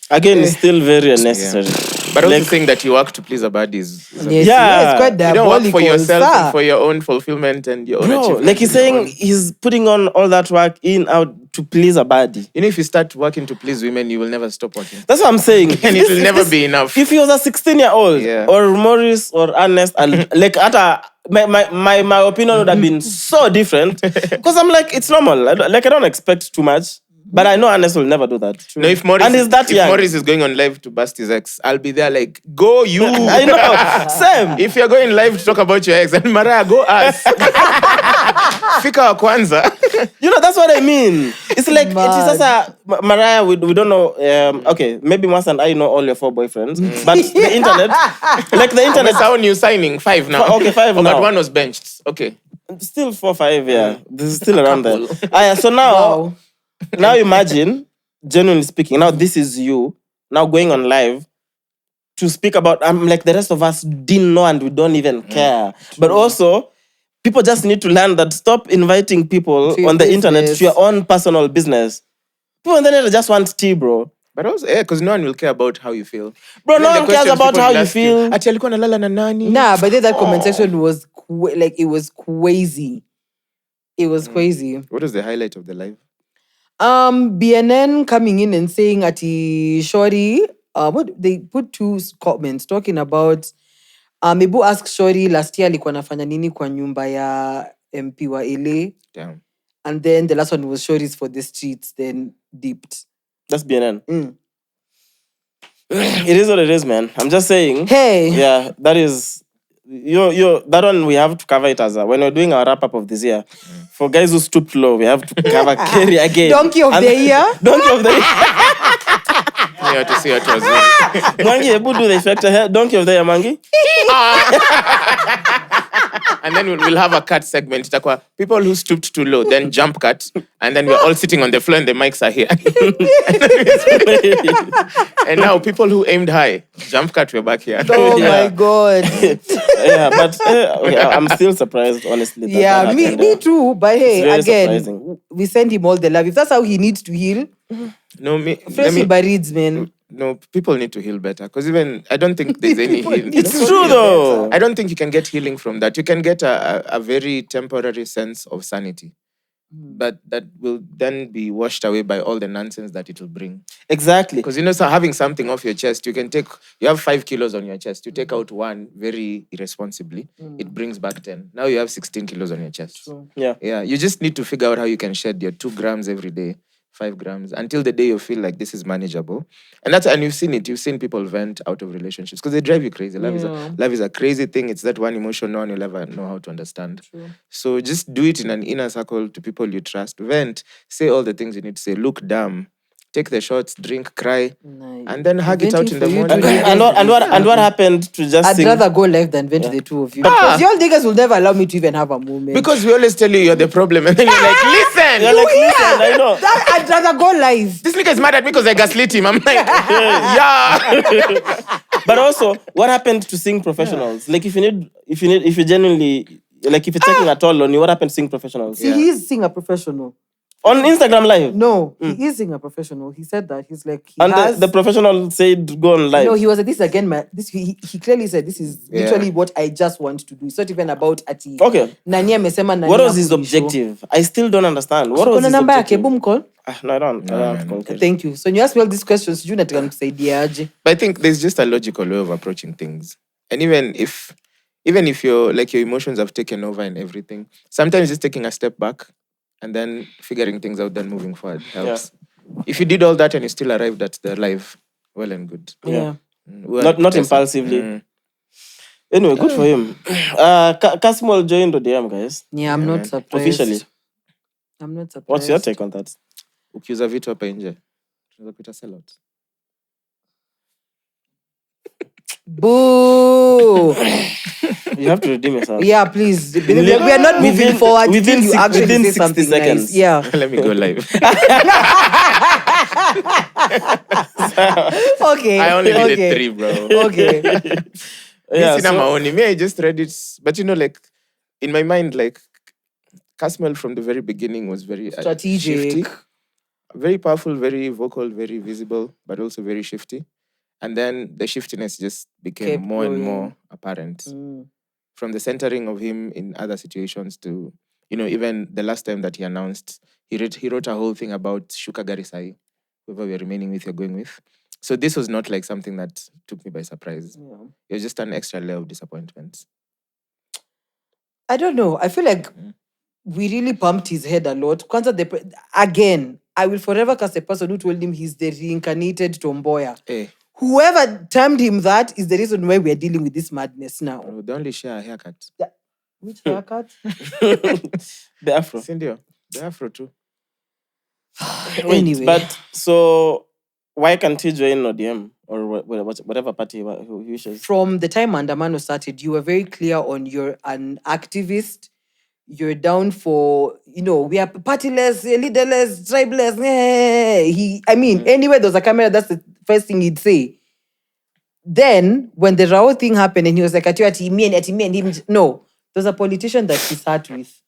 Again, it's still very unnecessary. But I also think that you work to please a body is it's quite diabolical. You don't work for yourself and for your own fulfillment and your own achievement. Like he's saying, he's putting on all that work out to please a body. You know, if you start working to please women, you will never stop working. That's what I'm saying. And it will never be enough. If he was a 16-year-old or Maurice or Ernest, like my opinion would have been so different. Because I'm like, it's normal. I don't expect too much. But I know Ernest will never do that. No, if Maurice is going on live to bust his ex, I'll be there like, go you. I know. Same. If you're going live to talk about your ex, and Mariah, go us. Fika wa kwanza. That's what I mean. It's like, it is as Mariah, we don't know. Okay, maybe Mwass and I know all your 4 boyfriends. But the internet, That's how new signing, 5 now. Okay, 5 now. But one was benched. Okay. Still 4, 5, yeah. This is still around there. So now... Wow. Now imagine, genuinely speaking, now this is you, now going on live to speak about, like the rest of us didn't know and we don't even care. But also, people just need to learn that stop inviting people on the internet to your own personal business. People on the internet just want tea, bro. But also, because no one will care about how you feel. Bro, no one cares about how you feel. Ati alikuwa nalala na nani? Nah, but then that comment section was, it was crazy. It was crazy. What was the highlight of the live? BNN coming in and saying ati Shori, they put 2 comments talking about Mebu asked Shori last year alikuwa anafanya nini kwa nyumba ya MP wa LA. Damn. And then the last one was Shori's for the streets, then dipped. That's BNN. It is what it is, man. I'm just saying. Hey. Yeah, that is... that one we have to cover it as when we're doing our wrap-up of this year. For guys who stooped low, we have to cover Kerry again. Donkey of the year. Donkey of the year. You have to see what was Mangi, Ebu do the effect. Donkey of the year, Mangi. And then we'll have a cut segment. Itakwa people who stooped too low, then jump cut. And then we're all sitting on the floor and the mics are here. And now people who aimed high, jump cut, we're back here. Oh my God. Yeah, but I'm still surprised, honestly. Yeah, me too. But hey, again, surprising. we send him all the love. If that's how he needs to heal, no, fresh by reads, man. No, people need to heal better. Because even I don't think there's any healing. It's true though. I don't think you can get healing from that. You can get a very temporary sense of sanity. But that will then be washed away by all the nonsense that it will bring. Exactly. Because so having something off your chest, you have 5 kilos on your chest. You take out 1 very irresponsibly, it brings back 10. Now you have 16 kilos on your chest. True. Yeah. Yeah. You just need to figure out how you can shed your 2 grams every day, 5 grams, until the day you feel like this is manageable. And you've seen it. You've seen people vent out of relationships because they drive you crazy. Love is a crazy thing. It's that one emotion no one will ever know how to understand. True. So just do it in an inner circle to people you trust. Vent. Say all the things you need to say. Look dumb. Take the shots, drink, cry, and then hug it out in the morning. And what happened to just I'd rather go live than vent to the two of you. Because y'all niggas will never allow me to even have a moment. Because we always tell you you're the problem, and then you're like, listen. You're like, listen, I know. I'd rather go live. This nigga is mad at me because I gaslit him. I'm like, yeah. But also, what happened to seeing professionals? Like, if you genuinely, like, if you're taking a toll on you, what happened to seeing professionals? See, he is seeing a professional. On Instagram Live? No, he is seeing a professional. He said that. He's like, the professional said go on live. No, he was like, this again, he clearly said, this is literally what I just want to do. It's not even about ati. Okay. Nani amesema nani. What was his objective? I still don't understand. What was his number objective? Boom call? No, I don't. Thank you. So when you ask me all these questions, you not going to say diaje. But I think there's just a logical way of approaching things. And even if you're like your emotions have taken over and everything, sometimes just taking a step back and then figuring things out, then moving forward helps. Yeah. If you did all that and you still arrived at the life, well and good. Yeah. Not impulsively. Anyway, good for him. Kasmol joined the DM, guys. Yeah, I'm not surprised. Officially. I'm not surprised. What's your take on that? Ukiuza vitu hapa nje. Tunaweza kuita sellout. Boo! You have to redeem yourself. Yeah, please. We are not moving forward within you actually say something 60 seconds. Nice. Yeah. Let me go live. Okay. I only needed 3, bro. Okay. I just read it. But like, in my mind, like, Kasmel from the very beginning was very strategic. Shifty, very powerful, very vocal, very visible, but also very shifty. And then the shiftiness just became more and more apparent. From the centering of him in other situations to, even the last time that he announced, he wrote a whole thing about Shuka Garisai, whoever we're remaining with, you're going with. So this was not like something that took me by surprise. Yeah. It was just an extra layer of disappointment. I don't know. I feel like we really pumped his head a lot. Again, I will forever cast a person who told him he's the reincarnated Tomboya. Hey. Whoever termed him that is the reason why we are dealing with this madness now. They only share a haircut. Which haircut? The afro. Cindy, the afro too. Anyway. But so why can't he join ODM or whatever party he wishes? From the time Andamano started, you were very clear on you're an activist. You're down for, we are partyless, leaderless, tribeless. Anywhere there's a camera, that's the first thing he'd say. Then, when the Rao thing happened and he was like, at me and him, no, there's a politician that he sat with.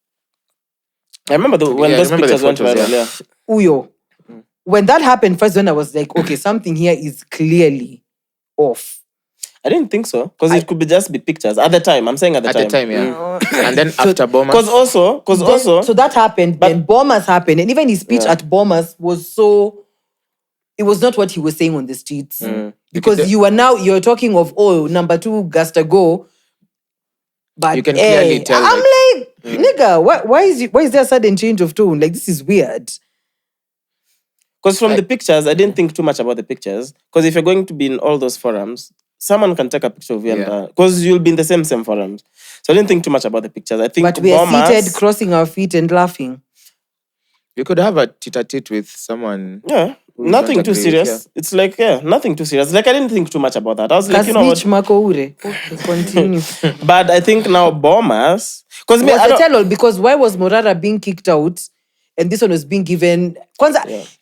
I remember when those pictures went viral. Yeah. Uyo. When that happened, first when I was like, okay, something here is clearly off. I didn't think so. Because it could just be pictures. At the time. I'm saying at the time. Yeah. And then after Bomas. Because also... So that happened. Then Bomas happened. And even his speech at Bomas was so... It was not what he was saying on the streets. Because you're talking of, number 2, Gasta go. But you can clearly tell. I'm like nigga, why is there a sudden change of tone? Like, this is weird. Because from the pictures, I didn't think too much about the pictures. Because if you're going to be in all those forums, someone can take a picture of you because you'll be in the same forums. So I didn't think too much about the pictures. I think but we are seated, crossing our feet and laughing. You could have a tete-a-tete with someone. Yeah. Nothing too serious. It's like, nothing too serious. Like, I didn't think too much about that. I was like, what? Continue. But I think now Bomas... Because why was Morara being kicked out and this one was being given...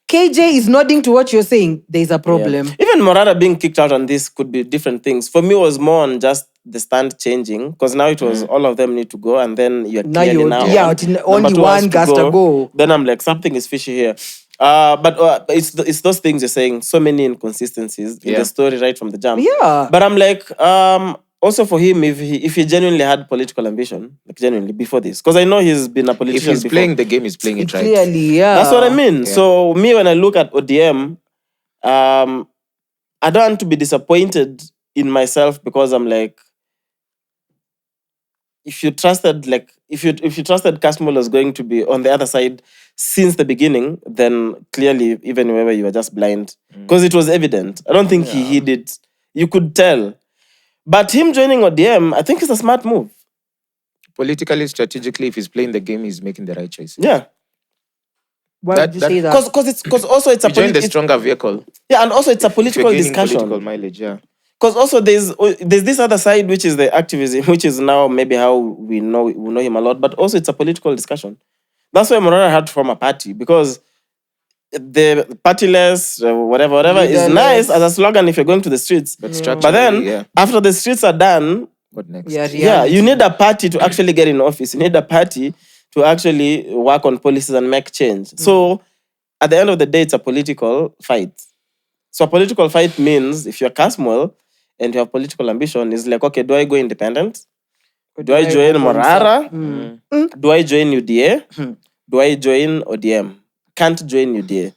KJ is nodding to what you're saying. There's a problem. Yeah. Even Morara being kicked out on this could be different things. For me, it was more on just the stand changing. Because now it was all of them need to go and then you're clearly now. Yeah, only one has to go. Then I'm like, something is fishy here. But it's those things you're saying. So many inconsistencies in the story right from the jump. Yeah. But I'm like, also for him, if he genuinely had political ambition, like genuinely before this, because I know he's been a politician. If he's before. playing the game, he's playing it right. Clearly, yeah. That's what I mean. So me, when I look at ODM, I don't want to be disappointed in myself because I'm like, if you trusted Kasmul was going to be on the other side since the beginning, then clearly even wherever you were just blind, because it was evident. I don't think he hid it. You could tell. But him joining ODM, I think it's a smart move. Politically, strategically, if he's playing the game, he's making the right choice. Yeah. Why would you say that? Because also it's a join the stronger vehicle. Yeah, and also it's a political discussion. Political mileage, yeah. Because also there's this other side which is the activism, which is now maybe how we know him a lot, but also it's a political discussion. That's why Morara had to form a party, because the partyless, whatever is nice as a slogan if you're going to the streets. But then after the streets are done, what next? Yeah, you need a party to actually get in office. You need a party to actually work on policies and make change. So at the end of the day, it's a political fight. So a political fight means if you're Kasmuel and you have political ambition, it's like, okay, do I go independent? Do I join Morara? Do I join UDA? Do I join ODM? Can't join UDA.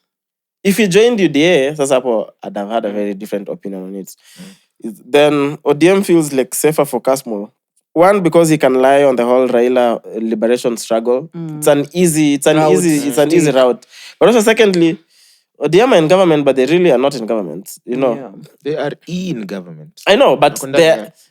If you joined UDA, I'd have had a very different opinion on it. Then ODM feels like safer for Kasmuel. One, because he can lie on the whole Raila liberation struggle. It's an easy route. But also, secondly, ODM are in government, but they really are not in government. Yeah. They are in government. I know, but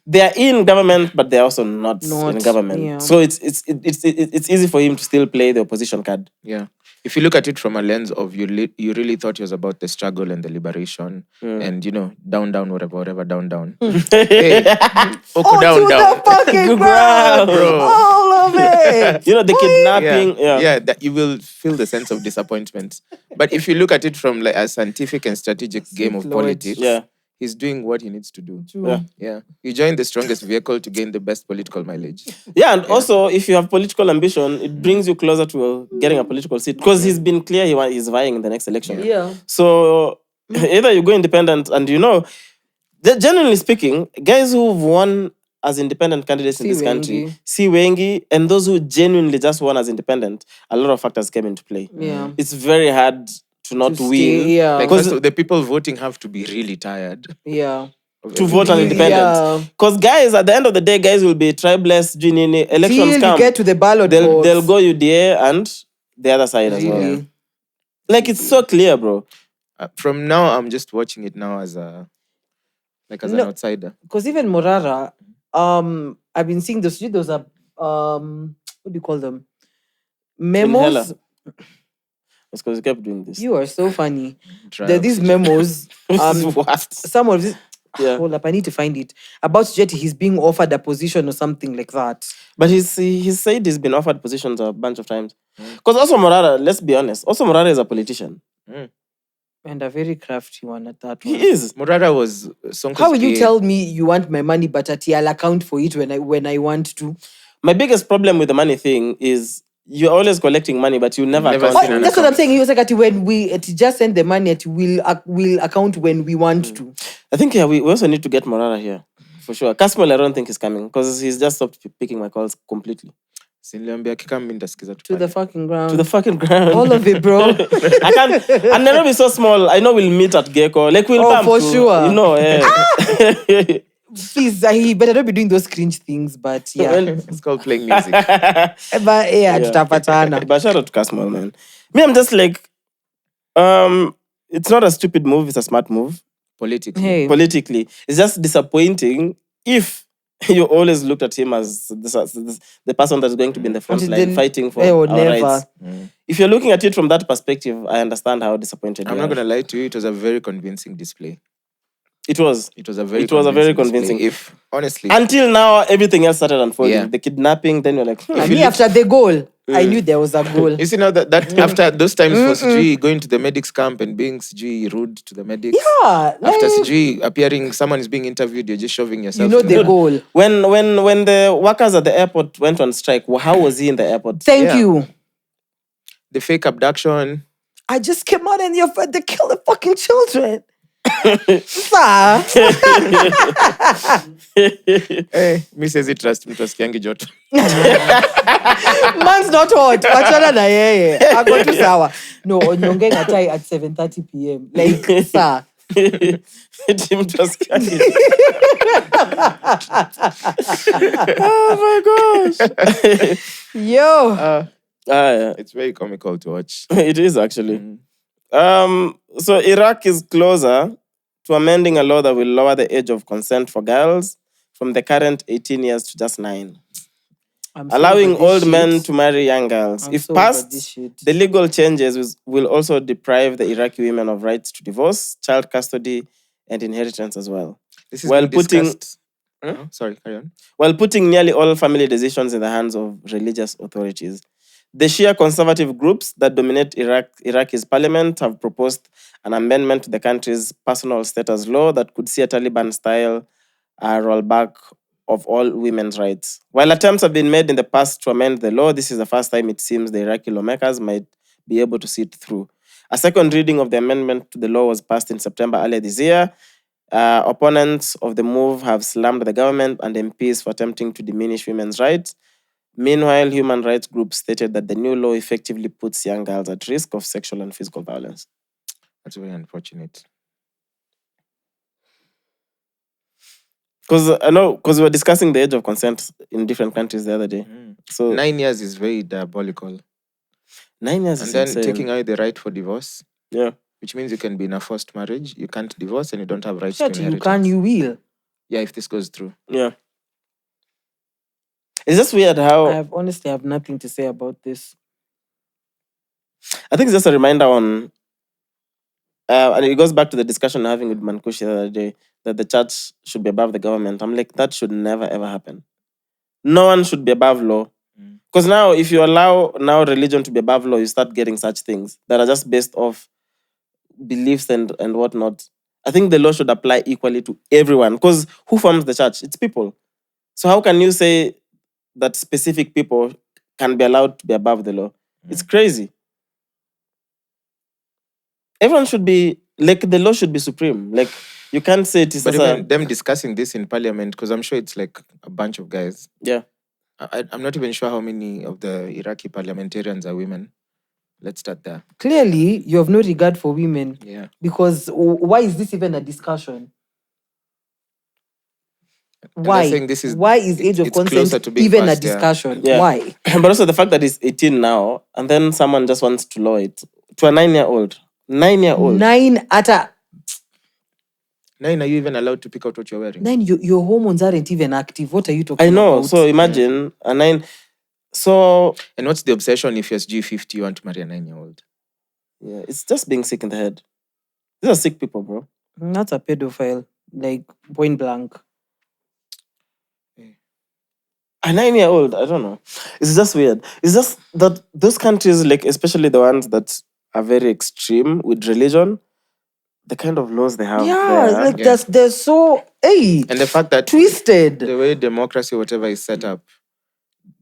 they are in government, but they're also not in government. Yeah. So it's easy for him to still play the opposition card. Yeah. If you look at it from a lens of you really thought it was about the struggle and the liberation and down, whatever, down. Hey, down. The fucking ground, bro. All of it. The kidnapping. Yeah, that you will feel the sense of disappointment. But if you look at it from like a scientific and strategic game of politics, he's doing what he needs to do. Yeah. He joined the strongest vehicle to gain the best political mileage. Yeah, and also if you have political ambition, it brings you closer to getting a political seat, because he's been clear he's vying in the next election. Yeah. So either you go independent and generally speaking, guys who've won as independent candidates in this country, Wengi, and those who genuinely just won as independent, a lot of factors came into play. Yeah. It's very hard to not win. Because the people voting have to be really tired. Yeah. To vote on independent. Because guys, at the end of the day, guys will be tribeless, elections Till come. you get to the ballot they'll go UDA and the other side as well. Like, it's so clear, bro. From now, I'm just watching it now as an outsider. Because even Morara, I've been seeing those are what do you call them? Memos. It's because you kept doing this. You are so funny. There are these memos. Some of this. Yeah. Hold up, I need to find it. About Jetty, he's being offered a position or something like that. But he's said he's been offered positions a bunch of times. Because also Morara, let's be honest, also Morara is a politician. And a very crafty one at that He one. is. Morara was Sonko's How will you PA. tell me you want my money, but I'll account for it when I want to? My biggest problem with the money thing is you're always collecting money, but you never account. That's what I'm saying. He was like, when we just send the money, we'll account when we want to. I think we also need to get Morara here, for sure. Kasmuel, I don't think he's coming, because he's just stopped picking my calls completely. To the fucking ground. To the fucking ground. All of it, bro. I can't. And Nairobi is so small. I know we'll meet at Gecko. Like, we'll bump for to, sure. Please, he better not be doing those cringe things, but yeah. It's called playing music. But yeah, tutapatana. But shout out to Kasmuel, man. Me, I'm just like, it's not a stupid move, it's a smart move. Politically. It's just disappointing if you always looked at him as the person that's going to be in the front line fighting for our rights. If you're looking at it from that perspective, I understand how disappointed you are. I'm not going to lie to you, it was a very convincing display. It was a very convincing display. If honestly, until now, everything else started unfolding. Yeah. The kidnapping, then you're like, after the goal, I knew there was a goal. You see now that after those times for CG going to the medics camp and being CG rude to the medics. Yeah. After CG appearing, someone is being interviewed, you're just shoving yourself. You know the goal. When the workers at the airport went on strike, how was he in the airport? Thank you. The fake abduction. I just came out and they killed the fucking children. Sir. Hey, me says it trust me tusikiangi joto. Man's not hot. Wachana na yeye. Ako tu sawa. No, onyonge ngatai at 7:30 p.m. Like, sir. Team tusikiangi. Oh my gosh. Yo. Yeah. It's very comical to watch. It is actually. So Iraq is closer to amending a law that will lower the age of consent for girls from the current 18 years to just 9. Allowing old men to marry young girls. If passed, the legal changes will also deprive the Iraqi women of rights to divorce, child custody, and inheritance as well. This is sorry, carry on. While putting nearly all family decisions in the hands of religious authorities. The Shia conservative groups that dominate Iraqi's parliament have proposed an amendment to the country's personal status law that could see a Taliban-style rollback of all women's rights. While attempts have been made in the past to amend the law, this is the first time it seems the Iraqi lawmakers might be able to see it through. A second reading of the amendment to the law was passed in September earlier this year. Opponents of the move have slammed the government and MPs for attempting to diminish women's rights. Meanwhile, human rights groups stated that the new law effectively puts young girls at risk of sexual and physical violence. That's very unfortunate. Because we were discussing the age of consent in different countries the other day. So 9 years is very diabolical. 9 years and is then insane. taking away the right for divorce. Yeah. Which means you can be in a forced marriage. You can't divorce and you don't have rights Shut to you inheritance. can, you will. Yeah, if this goes through. Yeah. It's just weird how... I honestly have nothing to say about this. I think it's just a reminder on... and it goes back to the discussion I'm having with Mankush the other day, that the church should be above the government. I'm like, that should never, ever happen. No one should be above law. Because now, if you allow now religion to be above law, you start getting such things that are just based off beliefs and whatnot. I think the law should apply equally to everyone. Because who forms the church? It's people. So how can you say that specific people can be allowed to be above the law? It's crazy. Everyone should be, like, the law should be supreme. Like, you can't say it is... But even them discussing this in parliament, because I'm sure it's like a bunch of guys. Yeah. I'm not even sure how many of the Iraqi parliamentarians are women. Let's start there. Clearly, you have no regard for women. Yeah. Because why is this even a discussion? Why is age of consent even a discussion? Yeah. Why? But also the fact that it's 18 now, and then someone just wants to law it to a 9-year-old. 9-year-old. 9 at a... 9, are you even allowed to pick out what you're wearing? 9, your hormones aren't even active. What are you talking about? I know. So imagine a 9. So... And what's the obsession if you're G50, you want to marry a 9-year-old? Yeah, it's just being sick in the head. These are sick people, bro. That's a pedophile. Like, point blank. A 9-year-old, I don't know. It's just weird. It's just that those countries, like especially the ones that are very extreme with religion, the kind of laws they have. Yeah, like they're so and the fact that twisted. The way democracy, whatever is set up,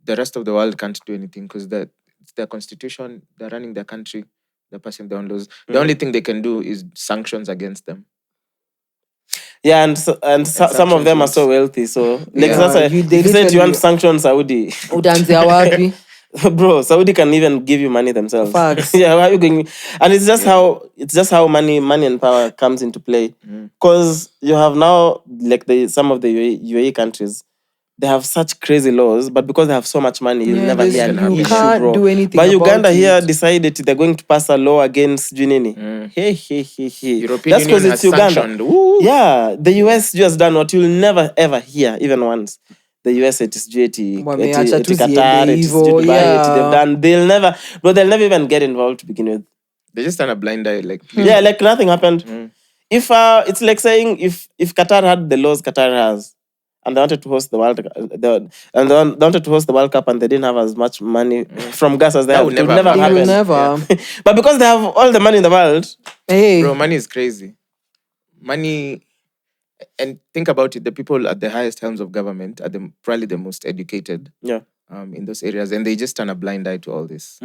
the rest of the world can't do anything because it's their constitution, they're running their country, they're passing their own laws. The only thing they can do is sanctions against them. Yeah, and some of them are so wealthy. So, like, they said you want to sanction Saudi. Bro, Saudi can even give you money themselves. Facts. Yeah, how are you going? And it's just how money and power comes into play. Because you have now, like, some of the UAE countries, they have such crazy laws, but because they have so much money, you'll never hear an issue, bro. Do anything but Uganda about here decided they're going to pass a law against Junini. Hey. That's because it's Uganda. Yeah, the US just done what you'll never ever hear, even once. The US it is Qatar, it is Dubai, they've done. They'll never even get involved to begin with. They just turn a blind eye, like yeah, like nothing happened. If it's like saying if Qatar had the laws Qatar has, and they wanted to host the World Cup, and they didn't have as much money from gas as they have, it would never happen. Yeah. But because they have all the money in the world, bro, money is crazy. Money, and think about it, the people at the highest helms of government are probably the most educated. Yeah. in those areas, and they just turn a blind eye to all this.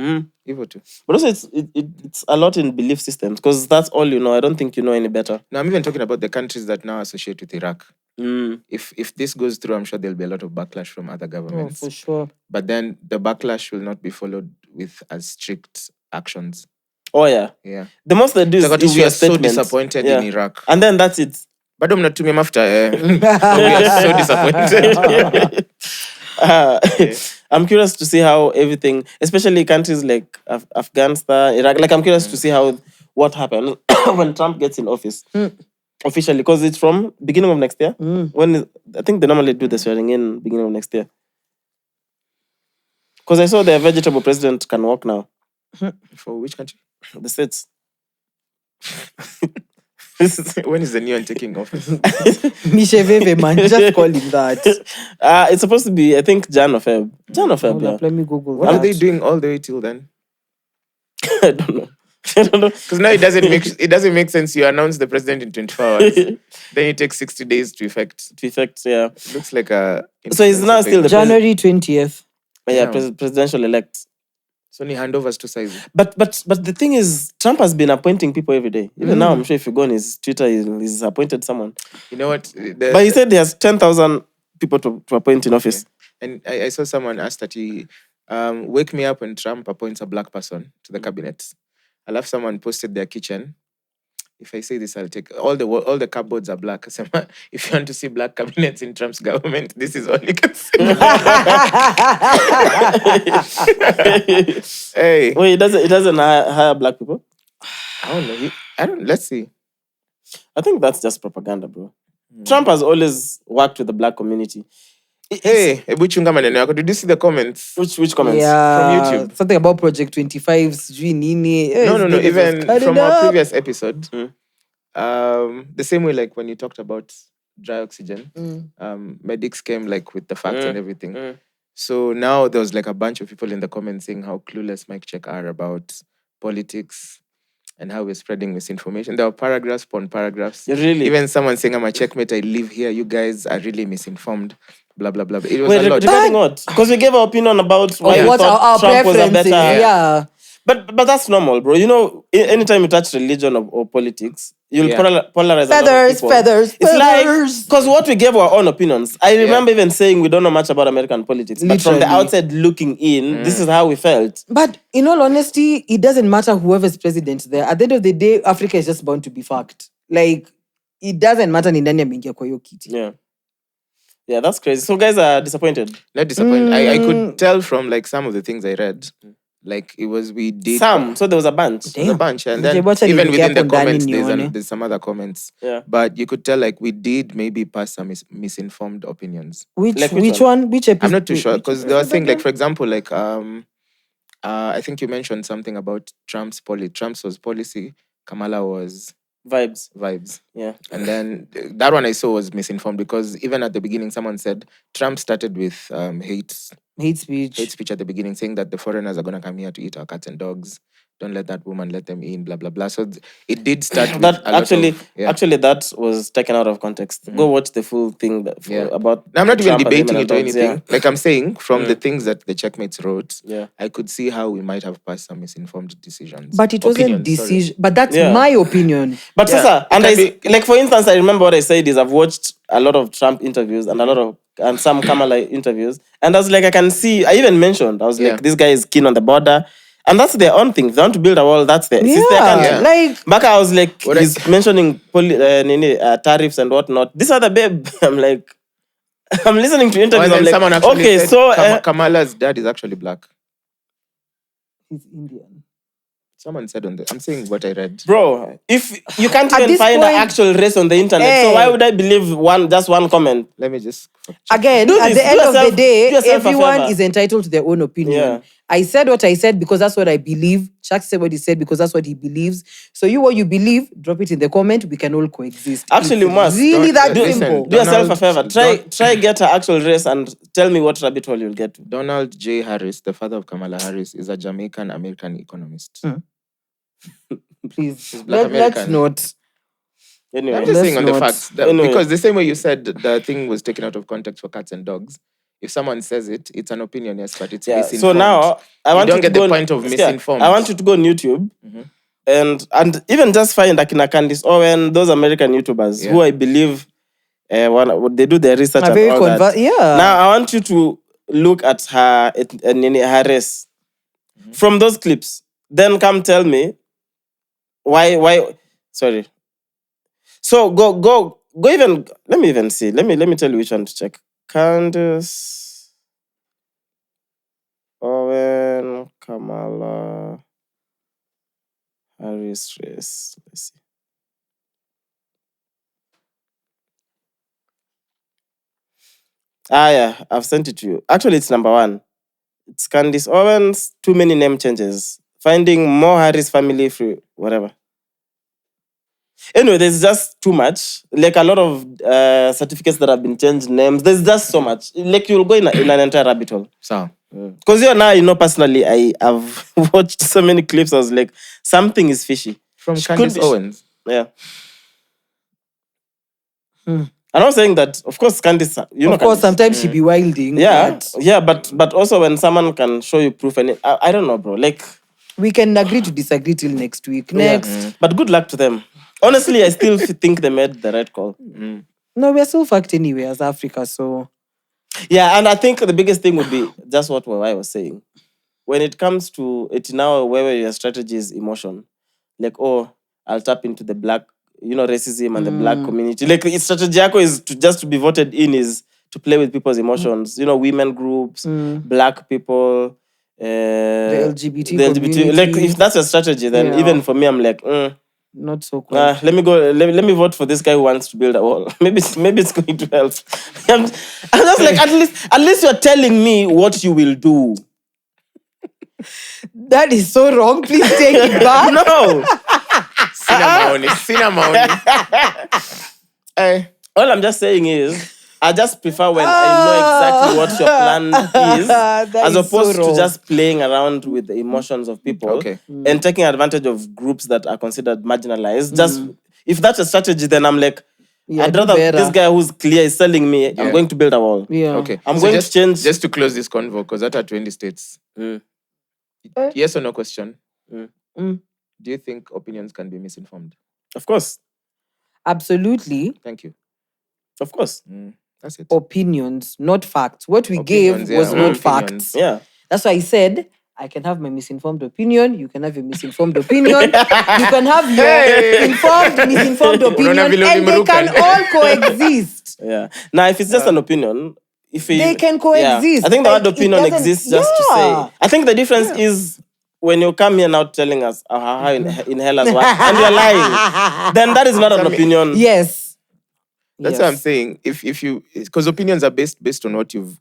Evil too. But also, it's a lot in belief systems, because that's all you know. I don't think you know any better. No, I'm even talking about the countries that now associate with Iraq. If this goes through, I'm sure there'll be a lot of backlash from other governments. For sure. But then the backlash will not be followed with as strict actions. Oh yeah. The most they do is issue we a are so statement. disappointed in Iraq, and then that's it. But I'm not to me after. We are so disappointed. I'm curious to see how everything, especially countries like Afghanistan, Iraq. Like I'm curious to see what happens when Trump gets in office officially, because it's from beginning of next year. I think they normally do the swearing in beginning of next year. Because I saw the vegetable president can walk now. For which country? The States. When is the new one taking office? Misheveve, man. Just call him that. It's supposed to be, I think, Jan or Feb. Yeah. Let me Google What that. are they doing all the way till then? I don't know. Because now it doesn't make sense. You announce the president in 24 hours. Then it takes 60 days to effect. Yeah. Looks like a... So he's now still the January 20th. presidential elect. So only handovers to size. But the thing is, Trump has been appointing people every day. Even now, I'm sure if you go on his Twitter, he's appointed someone. You know what? But he said he has 10,000 people to appoint in office. And I saw someone ask that he wake me up when Trump appoints a black person to the cabinet. I love someone posted their kitchen. If I say this, I'll take all the cupboards are black. So if you want to see black cabinets in Trump's government, this is all you can see. Hey, wait, it doesn't hire black people? I don't know. Let's see. I think that's just propaganda, bro. Trump has always worked with the black community. Hey, did you see the comments? Which comments? Yeah, from YouTube. Something about Project 25. No. Even from our previous episode, the same way like when you talked about dry oxygen, medics came like with the facts and everything. So now there was like a bunch of people in the comments saying how clueless Mike Check are about politics and how we're spreading misinformation. There were paragraphs upon paragraphs. Really? Even someone saying, I'm a checkmate, I live here. You guys are really misinformed. Blah, blah, blah. It was a lot. Regarding what? Because we gave our opinion about why what we thought our Trump was a better... Yeah. But that's normal, bro. You know, anytime you touch religion or politics, you'll polarize a lot of people. Feathers. It's like, because what we gave our own opinions. I remember even saying we don't know much about American politics. But from the outside looking in, this is how we felt. But in all honesty, it doesn't matter whoever's president there. At the end of the day, Africa is just bound to be fucked. Like, it doesn't matter ni nani ameingia kwa hiyo kiti. Yeah, that's crazy. So guys are disappointed. Not disappointed. I could tell from like some of the things I read. Like we did some. So there was a bunch. There was a bunch, and then even within the comments, there's some other comments. Yeah. But you could tell like we did maybe pass some misinformed opinions. Which one? Which episode? I'm not too sure because there was things like, for example, like I think you mentioned something about Trump's policy. Kamala was vibes. Yeah. And then that one I saw was misinformed because even at the beginning, someone said Trump started with hate speech at the beginning, saying that the foreigners are going to come here to eat our cats and dogs. Don't let that woman let them in, blah, blah, blah. So it did start with that actually, that was taken out of context. Go watch the full thing about... Now, I'm not even debating it or anything. Yeah. Like I'm saying, from the things that the checkmates wrote, I could see how we might have passed some misinformed decisions. But it wasn't decision. But that's my opinion. But Sasa, like for instance, I remember what I said is I've watched a lot of Trump interviews and some Kamala interviews. And I was like, I even mentioned, I was like, this guy is keen on the border. And that's their own thing. If they want to build a wall, that's their country. Like, back I was like, he's mentioning tariffs and whatnot. This other babe, I'm like, I'm listening to interviews. I'm like, okay, so Kamala's dad is actually black. He's Indian. Someone said I'm saying what I read. Bro, if you can't even find an actual race on the internet, so why would I believe just one comment? Let me just... Again, at the end of the day, everyone is entitled to their own opinion. Yeah. I said what I said because that's what I believe. Chaxy said what he said because that's what he believes. So what you believe, drop it in the comment. We can all coexist. Actually, Mwass, really that simple. Do yourself a favor. Try get an actual race and tell me what rabbit hole you'll get to. Donald J. Harris, the father of Kamala Harris, is a Jamaican-American economist. Please, let's not. Anyway, I'm just saying on the facts. Because the same way you said the thing was taken out of context for cats and dogs, if someone says it, it's an opinion, yes, but it's Yeah. misinformed. So now I want you you don't to get go the point of misinformed. I want you to go on YouTube and even just find Akina Candice Owen, those American YouTubers who I believe they do their research and all that. Yeah. Now I want you to look at her race from those clips. Then come tell me why. Sorry. So go even. Let me even see. Let me tell you which one to check. Candice Owen, Kamala Harris race. Let's see. Yeah, I've sent it to you. Actually, it's number 1. It's Candice Owens, too many name changes. Finding more Harris family free, whatever. Anyway, there's just too much. Like a lot of certificates that have been changed names. There's just so much. Like you'll go in an entire rabbit hole. So, because personally, I have watched so many clips. I was like, something is fishy. From Candice Owens? Yeah. I'm not saying that, of course, Candice, of course, sometimes she be wilding. Yeah, but also when someone can show you proof, and I don't know, bro. Like, we can agree to disagree till next week. Next. But good luck to them. Honestly, I still think they made the right call. No, we're still fucked anyway as Africa, so. Yeah, and I think the biggest thing would be just what I was saying. When it comes to it now, where your strategy is emotion, like, I'll tap into the black, racism and the black community. Like, its strategy is to be voted in is to play with people's emotions. Women groups, black people, the LGBT community. Like, if that's a strategy, then even for me, I'm like, not so cool. Let me go. Let me vote for this guy who wants to build a wall. Maybe it's going to help. I'm just like, at least you're telling me what you will do. That is so wrong. Please take it back. No. Cinnamon. All I'm just saying is, I just prefer when I know exactly what your plan is, as opposed to just playing around with the emotions of people and taking advantage of groups that are considered marginalized. Just if that's a strategy, then I'm like, I'd rather this guy who's clear is telling me I'm going to build a wall. Yeah. Okay. I'm going to change. Just to close this convo, because that are 20 states. Yes or no question? Do you think opinions can be misinformed? Of course. Absolutely. Thank you. Of course. That's it. Opinions, not facts. What we gave was not facts. Yeah. That's why I said, I can have my misinformed opinion. You can have your misinformed opinion. You can have your informed, misinformed opinion. And they can all coexist. Yeah. Now, if it's just an opinion, they can coexist. I think the word opinion exists just to say. I think the difference is when you come here now telling us how in hell as well, and you're lying, then that is not an opinion. Yes. That's what I'm saying. If you, because opinions are based on what you've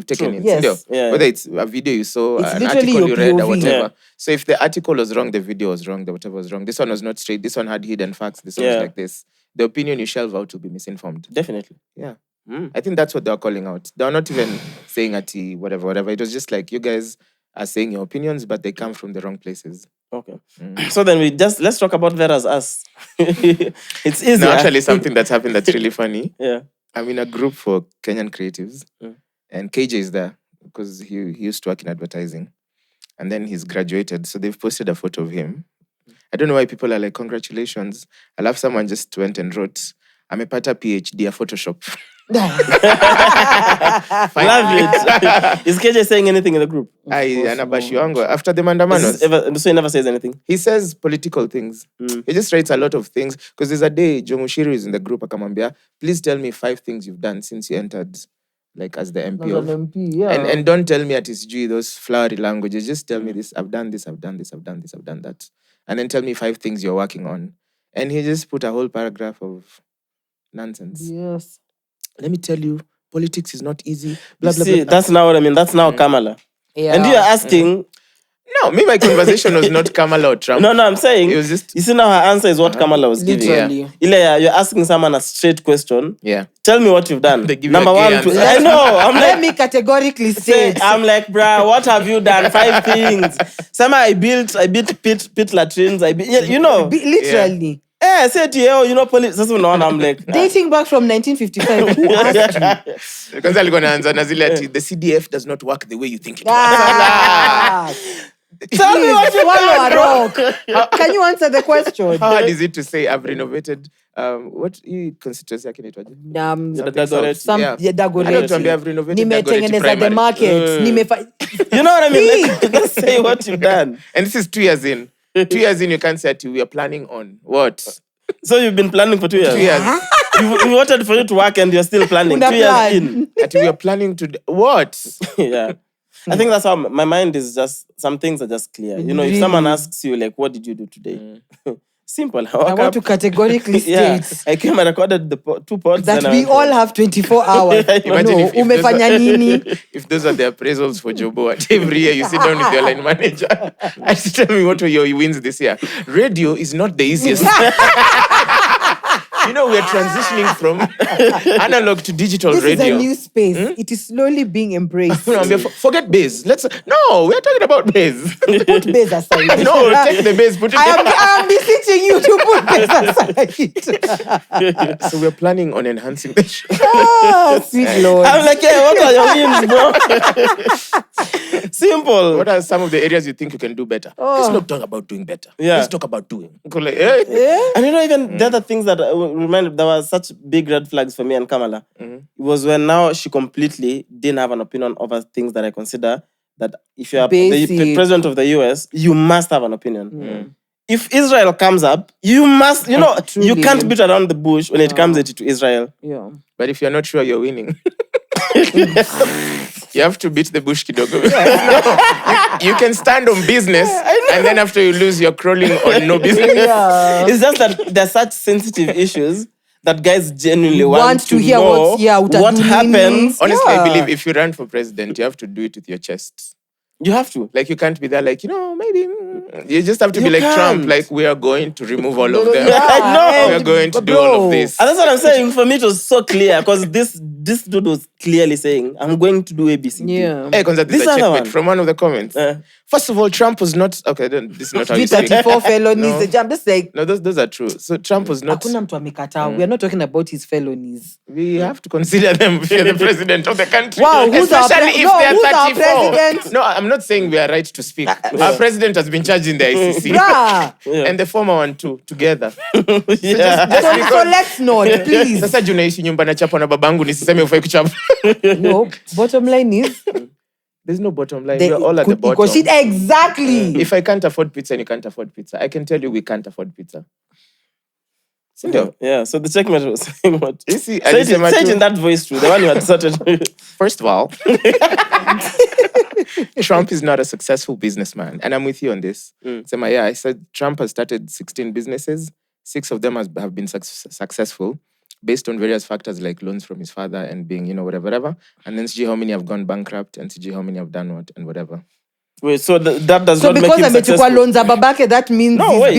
taken in. Yes. Whether it's a video you saw, It's an literally article you read, or POV. whatever. So if the article was wrong, the video was wrong, the whatever was wrong. This one was not straight. This one had hidden facts. This one was like this. The opinion you shelve out will be misinformed. Definitely. Yeah. I think that's what they are calling out. They are not even saying at whatever. It was just like, you guys are saying your opinions, but they come from the wrong places. Okay. So then let's talk about Vera's us. It's easy. No, actually, something that's happened that's really funny. Yeah. I'm in a group for Kenyan creatives, and KJ is there because he used to work in advertising, and then he's graduated. So they've posted a photo of him. I don't know why people are like, congratulations. I love someone just went and wrote, amepata PhD at Photoshop. Love it. Is KJ saying anything in the group? After the mandamanos. So he never says anything? He says political things. He just writes a lot of things. Because there's a day, Jomushiri is in the group, akamwambia, please tell me 5 things you've done since you entered, like, as the MP. And don't tell me at SG those flowery languages. Just tell me this, I've done this, I've done this, I've done this, I've done that. And then tell me 5 things you're working on. And he just put a whole paragraph of nonsense. Yes. Let me tell you, politics is not easy. That's now what I mean. That's now Kamala. Yeah. And you're asking... No, my conversation was not Kamala or Trump. No, I'm saying... It was just... You see now her answer is what Kamala was giving. Literally. Ilya, you're asking someone a straight question. Yeah. Tell me what you've done. Number 1, I know. Let me categorically say. I'm like, bruh, what have you done? 5 things. Some I built pit latrines. Literally. say to you, police. That's what I'm like. Dating back from 1955. Who asked you? Because alikuwa anaanza na zile ati the CDF does not work the way you think it works. Tell me what you swallow a rock. Can you answer the question? How hard is it to say I've renovated what constituency yake inaitwaje? Dagoretti. I've renovated Nimetengeneza the market. You know what I mean? Let's say what you've done. And this is 2 years in. 2 years in, you can't say that we are planning on what? So you've been planning for 2 years? 2 years. You wanted for you to work and you're still planning. 2 years in. That we are planning to what? Yeah. I think that's how my mind is just, some things are just clear. If someone asks you, like, what did you do today? Simple. I want to categorically state I came and recorded the 2 pods. that we all have 24 hours. Imagine if umefanya nini? If those are the appraisals for Jobo, at every year you sit down with your line manager and tell me what were your wins this year. Radio is not the easiest. We are transitioning from analog to digital this radio. This is a new space. It is slowly being embraced. Forget bass. No, we are talking about bass. Put bass aside. No, take the bass. Put it. I am beseeching you to put bass aside. So we are planning on enhancing the show. Sweet Lord. I'm like, what are your wins, bro? Simple. What are some of the areas you think you can do better? Let's not talk about doing better. Yeah. Let's talk about doing. Like, And even the other things that there were such big red flags for me and Kamala. It was when now she completely didn't have an opinion over things that I consider that if you are the president of the US, you must have an opinion. If Israel comes up, you must, you can't beat around the bush when it comes to Israel. Yeah. But if you're not sure you're winning, you have to beat the bush kidogo. You can stand on business, and then after you lose, you're crawling on no business. Yeah. It's just that there's such sensitive issues that guys genuinely want to hear know what happens. Honestly, I believe if you run for president, you have to do it with your chest. You have to. Like, you can't be there like, maybe. You just have to be like Trump, like, we are going to remove all of them. I know. We are going to do all of this. And that's what I'm saying. For me, it was so clear because this dude was clearly saying, I'm going to do ABC. Yeah. Hey, this is a checkmate from one of the comments. First of all, Trump was not... Okay, this is not how you say it. 34 felonies. The jam, just like... No, those are true. So Trump was not... We are not talking about his felonies. We have to consider them if you're the president of the country. Wow, who's especially if they are 34. our president? No, I'm not saying we are right to speak. Our president has been charged in the ICC. And the former one too, together. So let's not, please. Sasa juu naishi nyumba na chapo na babangu nisiseme ufai kuchapa. No, bottom line is... There's no bottom line. We're all at the bottom. Exactly. If I can't afford pizza and you can't afford pizza, I can tell you we can't afford pizza. Yeah, so the checkmate was saying what? You see, say it in that voice too, the one you had started. First of all, Trump is not a successful businessman. And I'm with you on this. I said Trump has started 16 businesses. 6 of them have been successful based on various factors like loans from his father and being, whatever. And then see how many have gone bankrupt and see how many have done what and whatever. Wait, so that does not make him successful? So because loans are babake, that means... No, wait.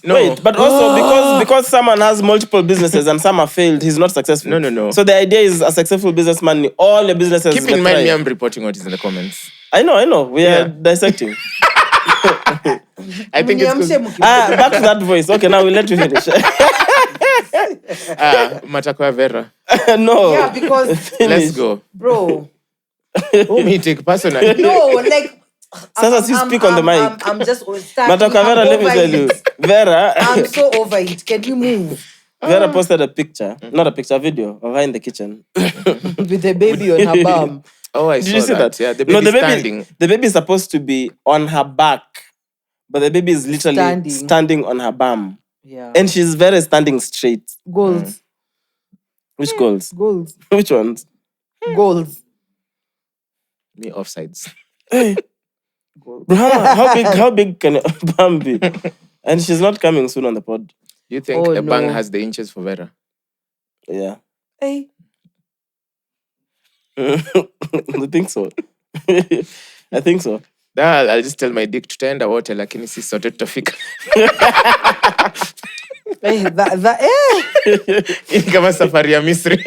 Wait, but also because someone has multiple businesses and some have failed, he's not successful. No. So the idea is a successful businessman, all the businesses... Keep in mind me, I'm reporting what is in the comments. I know. We are dissecting. I think it's good. Back to that voice. Okay, now we'll let you finish. Matakwa Vera. No. Yeah, because... Let's go. Bro. Who me take personally? No, like... Sasa, you speak on the mic. I'm just... Matakwa Vera, let me tell you. Vera... I'm so over it. Can you move? Vera posted a picture, not a picture, a video of her in the kitchen. With a baby on her bum. Oh, I Did you see that? Yeah, the baby standing. The baby is supposed to be on her back, but the baby is literally standing on her bum. Yeah. And she's very standing straight. Goals. Which goals? Goals. Which ones? Goals. Me offsides. Hey. Bro, how big can your bum be? And she's not coming soon on the pod. You think a bang has the inches for Vera? Yeah. Hey. I think so. I think so. I'll just tell my dick to tenda water lakini si sote tutafika. Kama safari ya Misri.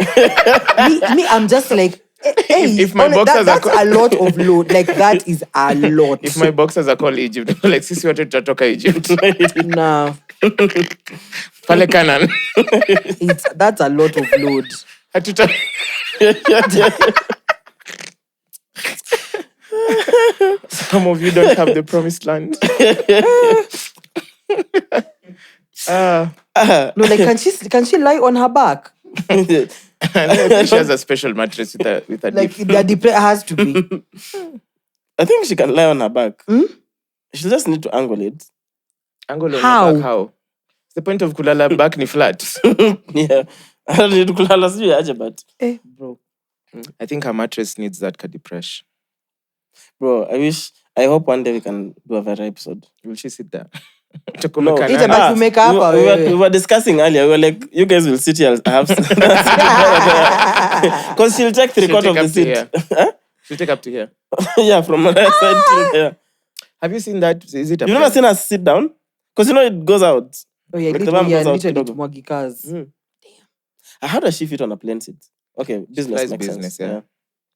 Me, I'm just like, hey, if my boxers that's a lot of load. Like, that is a lot. If my boxers are called Egypt, like, sisi wote tutatoka Egypt. Nah. Pale Canon. That's a lot of load. Some of you don't have the promised land. No, like can she lie on her back? She has a special mattress with a Like dip. the has to be. I think she can lie on her back. She just need to angle it. Angle on How? your back, how? The point of kulala back ni flat. Yeah. I don't need to kulala sijui aje, but Bro. I think her mattress needs that kadipresh. bro, I hope one day we can do a Vera episode. Will she sit there? No, It's about to make up. we were discussing earlier. We were like, you guys will sit here. Because she'll take the record of the seat. She'll take up to here. Yeah, from Mariah side to here. Have you seen that? Is it? You've never seen us sit down? Because you know it goes out. Oh yeah, Like the van goes out literally kidogo. mwagi cars. How does she fit on a plane seat? Okay, business flies makes business, sense. yeah.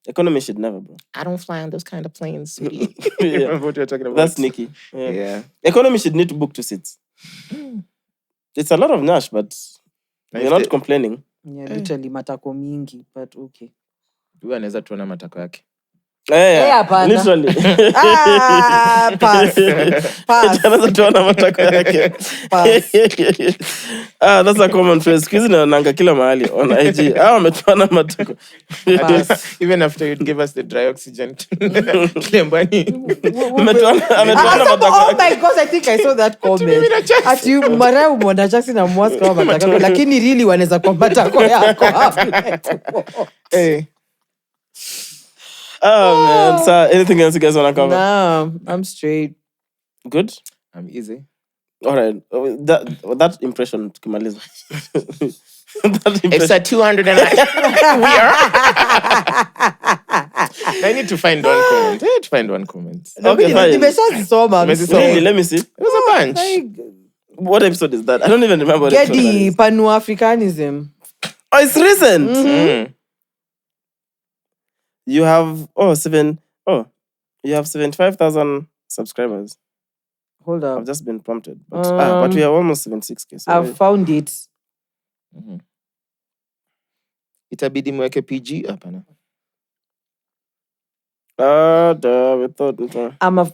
Economy should never, bro. I don't fly on those kind of planes, sweetie. Yeah. Remember what you're talking about? That's sneaky. Yeah. Economy should need to book 2 seats. It's a lot of nash, but you're not complaining. Yeah, literally matako mingi, but okay. Huyu anaweza tuona matako yake. Yeah, hapana. literally. Pass. Anaweza tuona matako yake. Pass. That's a common phrase. Kizi naonanga kila mahali on IG. Wametuana matako. Even after you'd give us the dry oxygen. Kilembani. Ametuana matako Oh yake. my God, I think I saw that comment. Ati Mariah umeona Chaxy na Mwass kama matako, lakini really wanaweza kwa matako yako. Hey. Oh man. So anything else you guys want to cover? Nah, I'm straight. Good? I'm easy. All right. That impression tukimaliza. It's a 200 and I need to find one comment. Okay, fine. Nimeshazisoma. Really? Let me see. It was a bunch. What episode is that? I don't even remember what episode that Gedi, is. Pan-Africanism. Oh, it's recent. You have you have 75,000 subscribers. Hold I've up. just been prompted. But we are almost 76k. So I've found it. Itabidi mweke PG hapana. we thought I'm a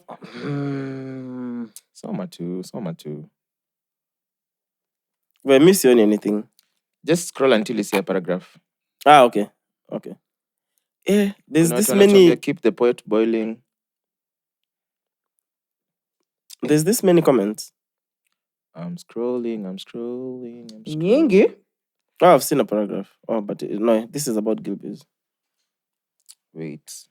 Soma tu. we miss you on anything. Just scroll until you see a paragraph. Okay. There's Kuna this watu many wanatuambia, keep the pot boiling. there's this many comments. I'm scrolling. nyingi. Oh, I've seen a paragraph. Oh, but no, this is about Gilbis. Wait.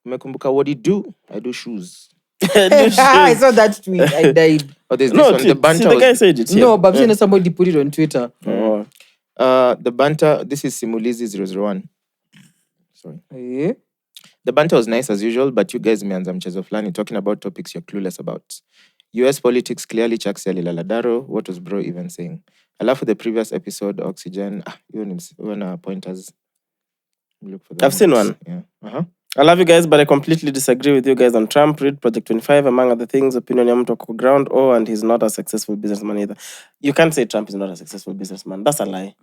Umekumbuka what he do? I do shoes. I saw that tweet. I died. Oh, there's this No, one. The banter see, the guy said it. No, but I've seen somebody put it on Twitter. Oh. the banter. This is Simulizi 001. Sorry. Eh? The banter was nice as usual, but you guys meanza mchezo fulani talking about topics you're clueless about. US politics clearly Chaxy alilaladaro. What was bro even saying? Alafu the previous episode, Oxygen. You want pointers? Look for them. I've seen one. Yeah. I love you guys, but I completely disagree with you guys on Trump. Read Project 25, among other things. Opinion ya mtu wako ground. Oh, and he's not a successful businessman either. You can't say Trump is not a successful businessman. That's a lie.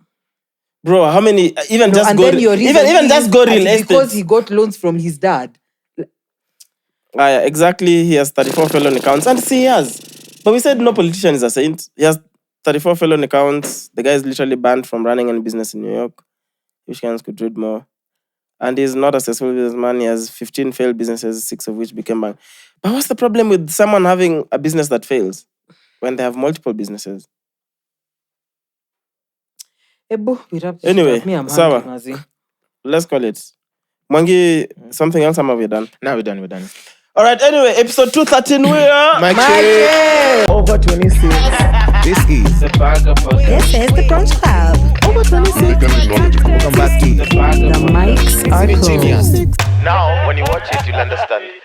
Bro, how many even No, just and go then your reason even is just go real estate. because he got loans from his dad. Yeah, exactly. He has 34 felony counts. And see, he has. But we said no politician is a saint. He has 34 felony counts. The guy is literally banned from running any business in New York. Wish guys could read more. And he's not a successful businessman. He has 15 failed businesses, 6 of which became bank. But what's the problem with someone having a business that fails when they have multiple businesses? Anyway, Sawa. Let's call it. Mwangi, something else have we done? Now we're done. All right, anyway, episode 213, we are... Mike. Over 26. This is the Burger Podcast. This is the Brunch Club. Over 26. Welcome back to The mics are closed. Now, when you watch it, you'll understand.